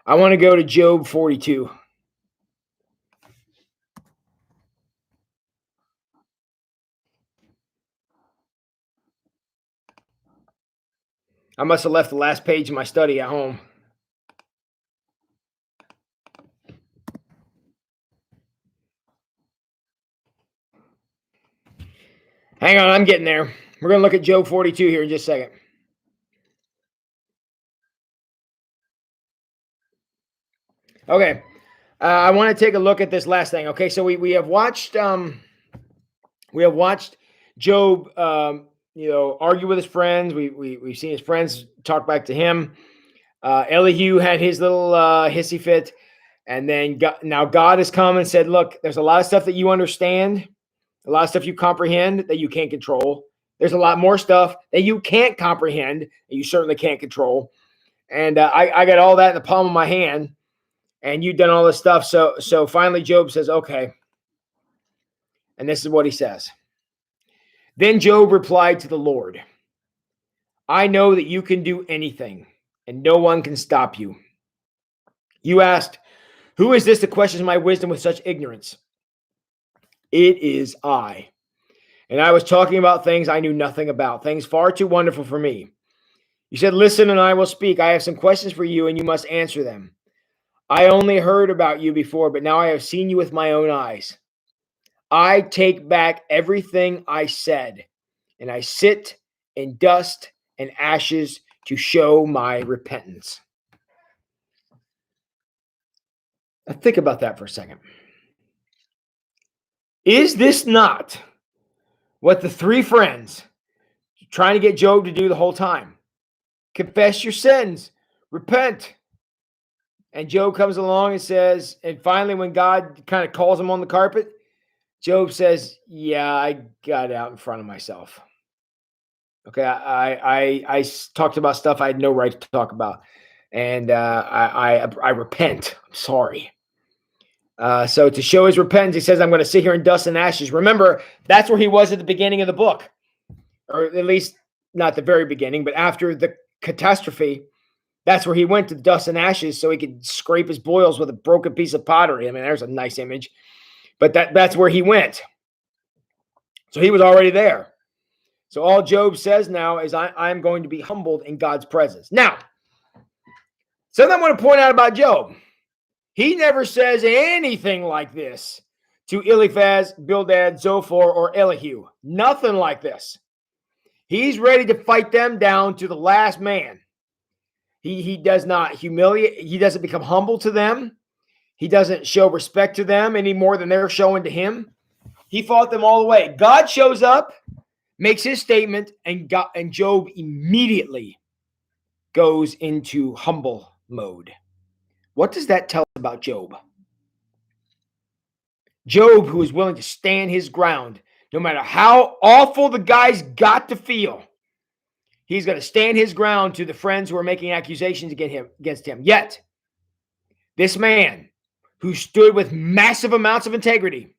I want to go to Job 42. I must have left the last page of my study at home. Hang on, I'm getting there. We're going to look at Job 42 here in just a second. Okay. I want to take a look at this last thing. Okay, so we have watched Job argue with his friends. We've seen his friends talk back to him. Elihu had his little hissy fit, and then God has come and said, look, there's a lot of stuff that you understand, a lot of stuff you comprehend that you can't control. There's a lot more stuff that you can't comprehend that you certainly can't control. And I got all that in the palm of my hand, and you've done all this stuff. So finally Job says, okay. And this is what he says. Then Job replied to the Lord, I know that you can do anything, and no one can stop you. You asked, who is this that questions my wisdom with such ignorance? It is I. And I was talking about things I knew nothing about, things far too wonderful for me. You said, listen, and I will speak. I have some questions for you, and you must answer them. I only heard about you before, but now I have seen you with my own eyes. I take back everything I said, and I sit in dust and ashes to show my repentance. Now think about that for a second. Is this not what the three friends trying to get Job to do the whole time? Confess your sins, repent. And Job comes along and says, and finally when God kind of calls him on the carpet, Job says, yeah, I got out in front of myself. Okay, I talked about stuff I had no right to talk about. And I repent. I'm sorry. So to show his repentance, he says, I'm going to sit here in dust and ashes. Remember, that's where he was at the beginning of the book. Or at least not the very beginning, but after the catastrophe, that's where he went, to dust and ashes, so he could scrape his boils with a broken piece of pottery. I mean, there's a nice image. But that's where he went. So he was already there. So all Job says now is, I'm going to be humbled in God's presence. Now, something I want to point out about Job. He never says anything like this to Eliphaz, Bildad, Zophar, or Elihu. Nothing like this. He's ready to fight them down to the last man. He does not humiliate. He doesn't become humble to them. He doesn't show respect to them any more than they're showing to him. He fought them all the way. God shows up, makes his statement, and Job immediately goes into humble mode. What does that tell us about Job? Job, who is willing to stand his ground, no matter how awful the guy's got to feel, he's going to stand his ground to the friends who are making accusations against him. Yet, this man who stood with massive amounts of integrity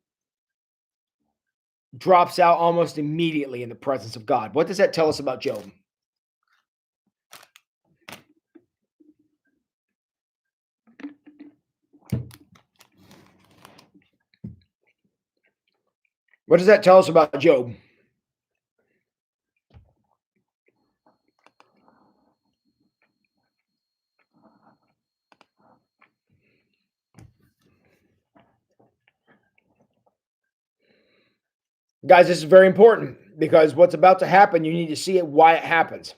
drops out almost immediately in the presence of God. What does that tell us about Job? What does that tell us about Job? Guys, this is very important, because what's about to happen, you need to see it, why it happens.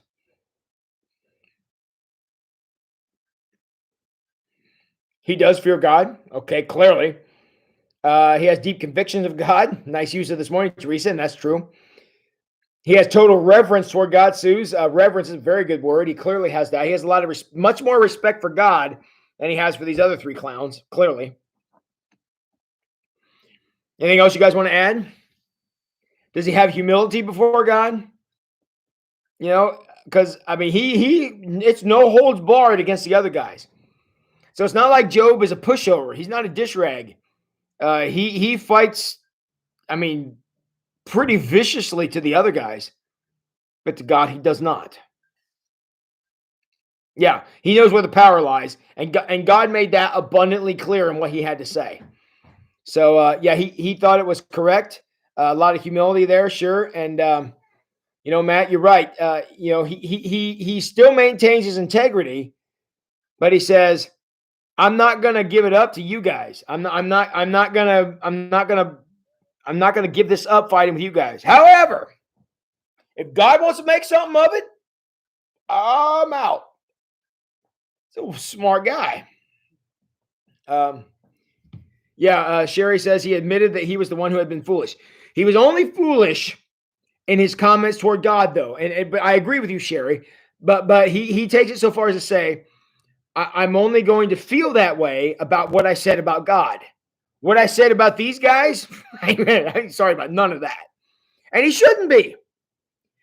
He does fear God. Okay, clearly. He has deep convictions of God. Nice use of this morning, Teresa, and that's true. He has total reverence toward God, Suze. Reverence is a very good word. He clearly has that. He has a lot of much more respect for God than he has for these other three clowns, clearly. Anything else you guys want to add? Does he have humility before God? You know, because I mean, it's no holds barred against the other guys. So it's not like Job is a pushover. He's not a dish rag. He fights, I mean, pretty viciously to the other guys, but to God he does not. Yeah, he knows where the power lies, and God made that abundantly clear in what he had to say. So yeah, he thought it was correct. A lot of humility there, sure, and you know, Matt, you're right. You know, he still maintains his integrity, but he says, "I'm not gonna give it up to you guys. I'm not gonna give this up fighting with you guys. However, if God wants to make something of it, I'm out." So smart guy. Yeah, Sherry says he admitted that he was the one who had been foolish. He was only foolish in his comments toward God, though. But I agree with you, Sherry. But he takes it so far as to say, I'm only going to feel that way about what I said about God. What I said about these guys, I'm sorry about none of that. And he shouldn't be.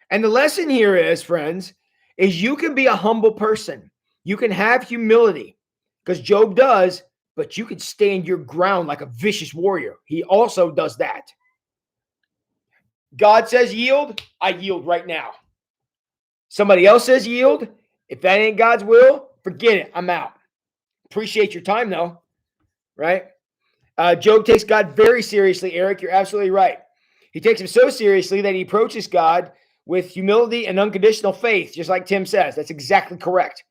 And the lesson here is, friends, is you can be a humble person. You can have humility, because Job does, but you can stand your ground like a vicious warrior. He also does that. God says yield, I yield right now. Somebody else says yield. If that ain't God's will, forget it. I'm out. Appreciate your time, though, right? Job takes God very seriously, Eric. You're absolutely right. He takes him so seriously that he approaches God with humility and unconditional faith, just like Tim says. That's exactly correct.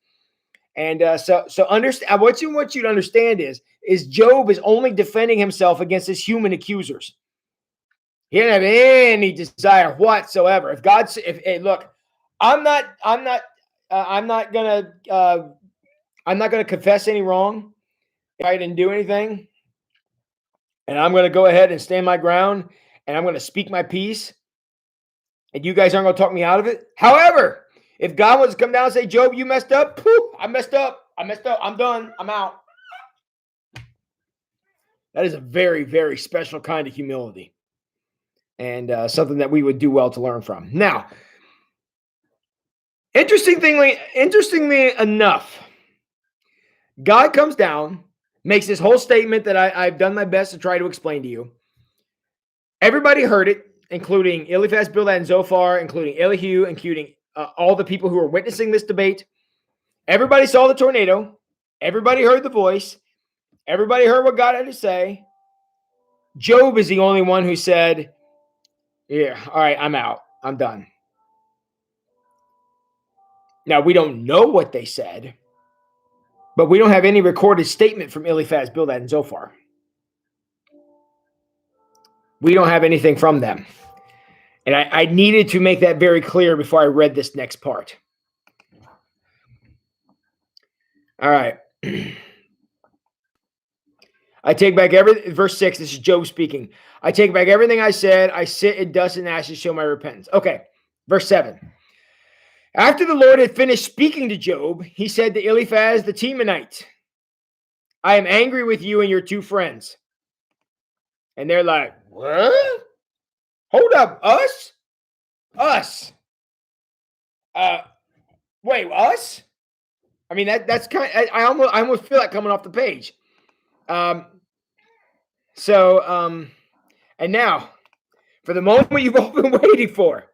And so understand what you want you to understand is Job is only defending himself against his human accusers. He didn't have any desire whatsoever. If God, hey, look, I'm not gonna confess any wrong if I didn't do anything, and I'm gonna go ahead and stand my ground, and I'm gonna speak my piece, and you guys aren't gonna talk me out of it. However, if God wants to come down and say, Job, you messed up, poof, I messed up, I'm done, I'm out. That is a very, very special kind of humility, and something that we would do well to learn from. Now, interestingly enough, God comes down, makes this whole statement that I've done my best to try to explain to you. Everybody heard it, including Eliphaz, Bildad, and Zophar, including Elihu, including all the people who were witnessing this debate. Everybody saw the tornado. Everybody heard the voice. Everybody heard what God had to say. Job is the only one who said, yeah, all right, I'm out. I'm done. Now, we don't know what they said, but we don't have any recorded statement from Eliphaz, Bildad, and Zophar. We don't have anything from them. And I needed to make that very clear before I read this next part. All right. I take back verse 6. This is Job speaking. I take back everything I said. I sit in dust and ashes, show my repentance. Okay. Verse 7. After the Lord had finished speaking to Job, he said to Eliphaz the Temanite, I am angry with you and your two friends. And they're like, what? Hold up, us? Us? Wait, us? I mean, that's kind of, I almost feel like coming off the page. And now, for the moment you've all been waiting for,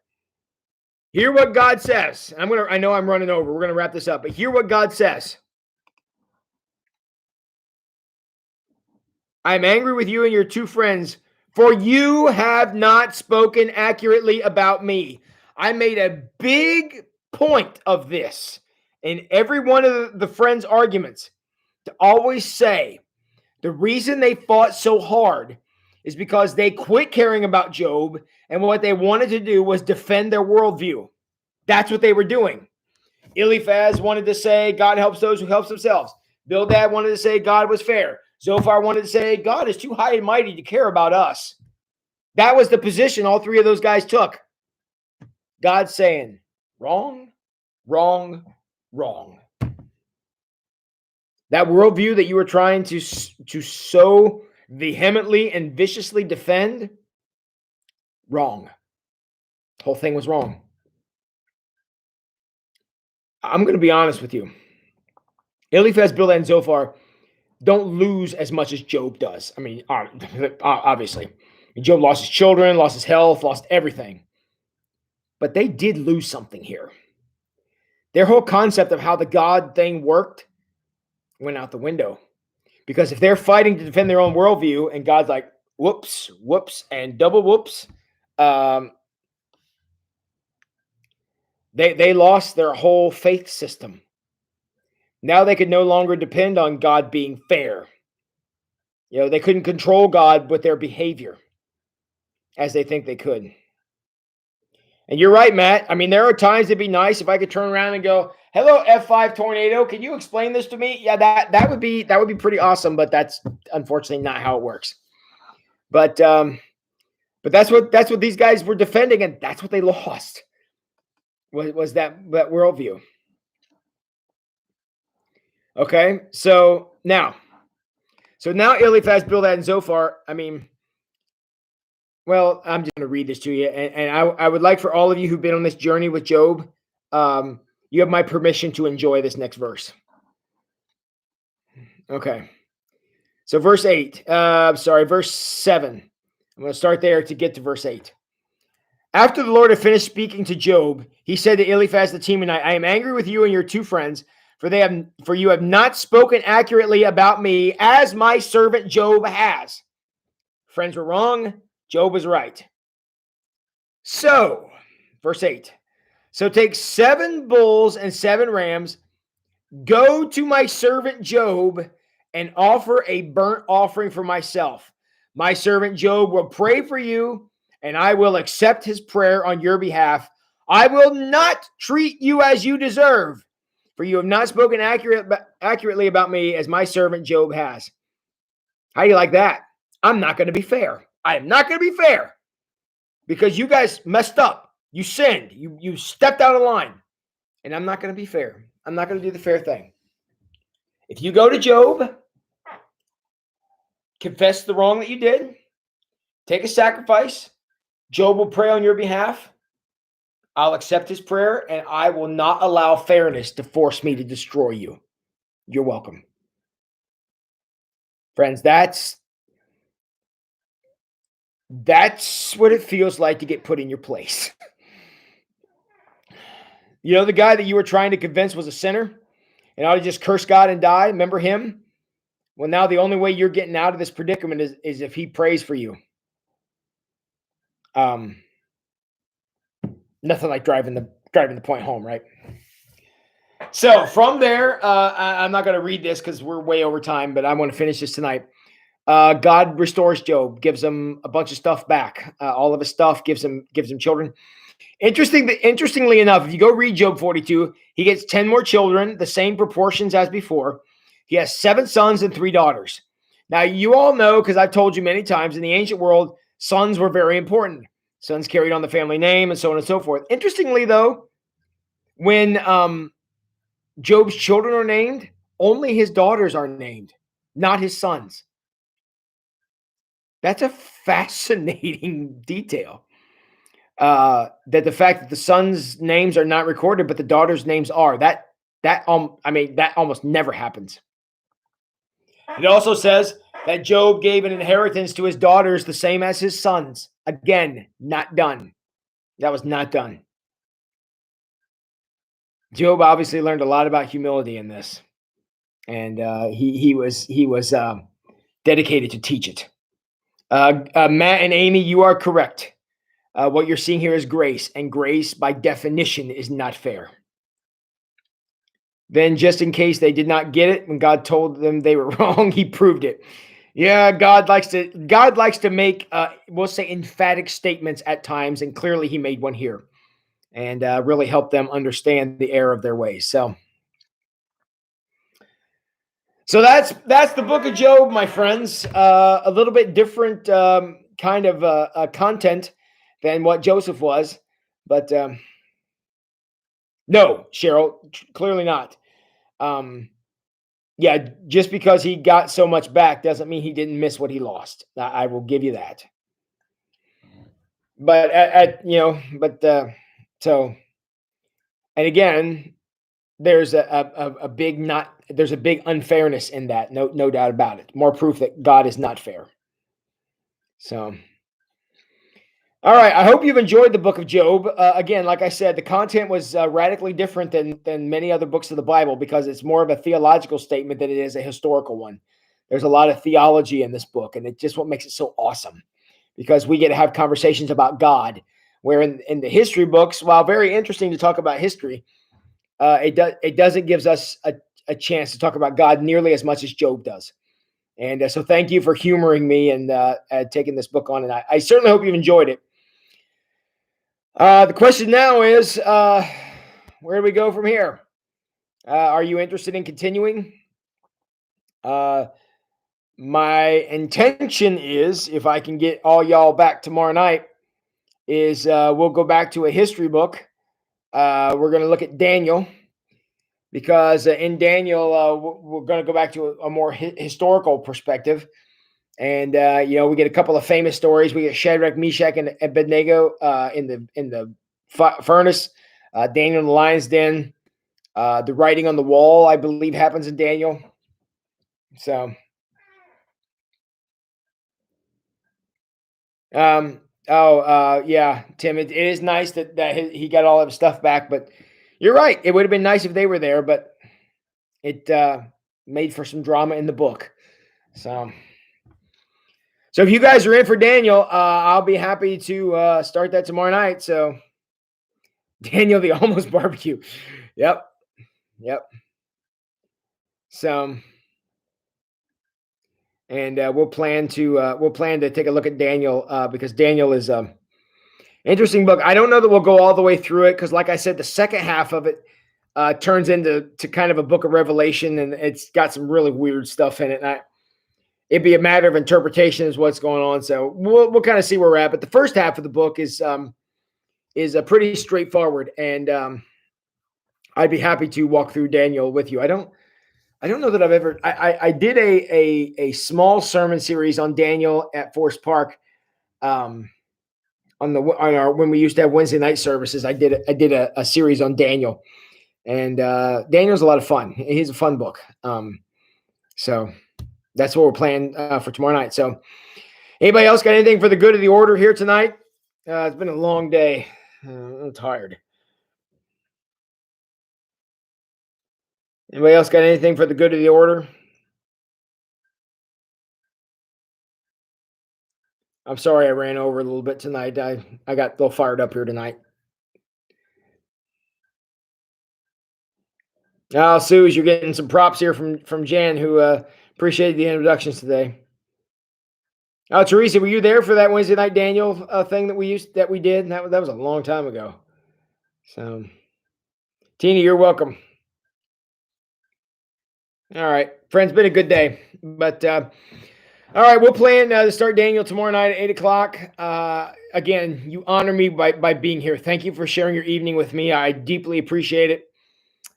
hear what God says. I know I'm running over. We're going to wrap this up, but hear what God says. I'm angry with you and your two friends, for you have not spoken accurately about me. I made a big point of this in every one of the friends' arguments to always say the reason they fought so hard is because they quit caring about Job, and what they wanted to do was defend their worldview. That's what they were doing. Eliphaz wanted to say God helps those who help themselves. Bildad wanted to say God was fair. Zophar wanted to say God is too high and mighty to care about us. That was the position all three of those guys took. God's saying, wrong, wrong, wrong. That worldview that you were trying to so vehemently and viciously defend, wrong. The whole thing was wrong. I'm going to be honest with you. Eliphaz, Bildad, and Zophar don't lose as much as Job does. I mean, obviously. Job lost his children, lost his health, lost everything. But they did lose something here. Their whole concept of how the God thing worked went out the window. Because if they're fighting to defend their own worldview and God's like, whoops, whoops, and double whoops, they lost their whole faith system. Now they could no longer depend on God being fair. You know, they couldn't control God with their behavior as they think they could. And you're right, Matt. I mean, there are times it'd be nice if I could turn around and go, "Hello, F5 tornado. Can you explain this to me?" Yeah, that would be pretty awesome, but that's unfortunately not how it works. But that's what these guys were defending, and that's what they lost. Was that worldview. Okay, so now Eliphaz, Bildad, and Zophar, I mean, well, I'm just going to read this to you, and I would like for all of you who've been on this journey with Job, you have my permission to enjoy this next verse. Okay, so verse 7. I'm going to start there to get to verse 8. After the Lord had finished speaking to Job, he said to Eliphaz the Temanite, "I am angry with you and your two friends, for you have not spoken accurately about me as my servant Job has." Friends were wrong. Job was right. So, verse 8. So take 7 bulls and 7 rams, go to my servant Job, and offer a burnt offering for myself. My servant Job will pray for you, and I will accept his prayer on your behalf. I will not treat you as you deserve, for you have not spoken accurately about me as my servant Job has. How do you like that? I'm not going to be fair. I am not going to be fair because you guys messed up. You sinned. You stepped out of line. And I'm not going to be fair. I'm not going to do the fair thing. If you go to Job, confess the wrong that you did, take a sacrifice, Job will pray on your behalf. I'll accept his prayer, and I will not allow fairness to force me to destroy you. You're welcome. Friends, that's what it feels like to get put in your place. You know, the guy that you were trying to convince was a sinner and ought to just curse God and die. Remember him? Well, now the only way you're getting out of this predicament is if he prays for you. Nothing like driving the point home, right? So from there, I'm not going to read this because we're way over time, but I want to finish this tonight. God restores Job, gives him a bunch of stuff back, all of his stuff, gives him children. Interestingly enough, if you go read Job 42, he gets 10 more children, the same proportions as before. He has 7 sons and 3 daughters. Now, you all know, because I've told you many times, in the ancient world, sons were very important. Sons carried on the family name and so on and so forth. Interestingly, though, when Job's children are named, only his daughters are named, not his sons. That's a fascinating detail. That the fact that the sons' names are not recorded, but the daughters' names are. That almost never happens. It also says that Job gave an inheritance to his daughters the same as his sons. Again, not done. That was not done. Job obviously learned a lot about humility in this, and he was dedicated to teach it. Matt and Amy, you are correct. What you're seeing here is grace, and grace, by definition, is not fair. Then, just in case they did not get it, when God told them they were wrong, he proved it. Yeah, God likes to make, we'll say, emphatic statements at times, and clearly he made one here, and really helped them understand the error of their ways. So that's the book of Job, my friends. A little bit different kind of content than what Joseph was, But no, Cheryl, clearly not. Um, yeah, just because he got so much back doesn't mean he didn't miss what he lost. I will give you that. But so, and again, there's a big not there's a big unfairness in that. No doubt about it. More proof that God is not fair. So, all right. I hope you've enjoyed the book of Job. Again, like I said, the content was radically different than many other books of the Bible because it's more of a theological statement than it is a historical one. There's a lot of theology in this book, and it's just what makes it so awesome because we get to have conversations about God. Where in the history books, while very interesting to talk about history, it doesn't gives us a chance to talk about God nearly as much as Job does. And so, thank you for humoring me and taking this book on. And I certainly hope you've enjoyed it. The question now is, where do we go from here? Are you interested in continuing? My intention is, if I can get all y'all back tomorrow night, is we'll go back to a history book. We're going to look at Daniel because in Daniel, we're going to go back to a more historical perspective. And we get a couple of famous stories. We get Shadrach, Meshach, and Abednego in the furnace. Daniel in the lion's den. The writing on the wall, I believe, happens in Daniel. So, yeah, Tim. It is nice that he got all of his stuff back, but you're right. It would have been nice if they were there, but it made for some drama in the book. So if you guys are in for Daniel, I'll be happy to start that tomorrow night. So Daniel, the almost barbecue. Yep. So, and we'll plan to take a look at Daniel because Daniel is interesting book. I don't know that we'll go all the way through it because, like I said, the second half of it turns into kind of a book of Revelation, and it's got some really weird stuff in it. And it'd be a matter of interpretation is what's going on. So we'll kind of see where we're at. But the first half of the book is a pretty straightforward, and I'd be happy to walk through Daniel with you. I don't know that I've ever. I did a small sermon series on Daniel at Forest Park. When we used to have Wednesday night services, I did a series on Daniel, and Daniel's a lot of fun. He's a fun book. So that's what we're planning for tomorrow night. So, anybody else got anything for the good of the order here tonight? It's been a long day. I'm tired. Anybody else got anything for the good of the order? I'm sorry I ran over a little bit tonight. I got a little fired up here tonight. Suze, you're getting some props here from Jan, who appreciated the introductions today. Teresa, were you there for that Wednesday night Daniel thing that we did? That was a long time ago. So, Tina, you're welcome. All right, friends, been a good day, but all right, we'll plan to start Daniel tomorrow night at 8:00. Again, you honor me by being here. Thank you for sharing your evening with me. I deeply appreciate it.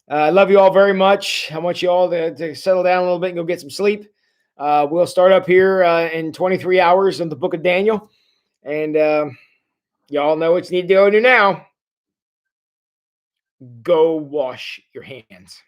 I love you all very much. I want you all to settle down a little bit and go get some sleep. We'll start up here in 23 hours in the book of Daniel. And y'all know what you need to go do now. Go wash your hands.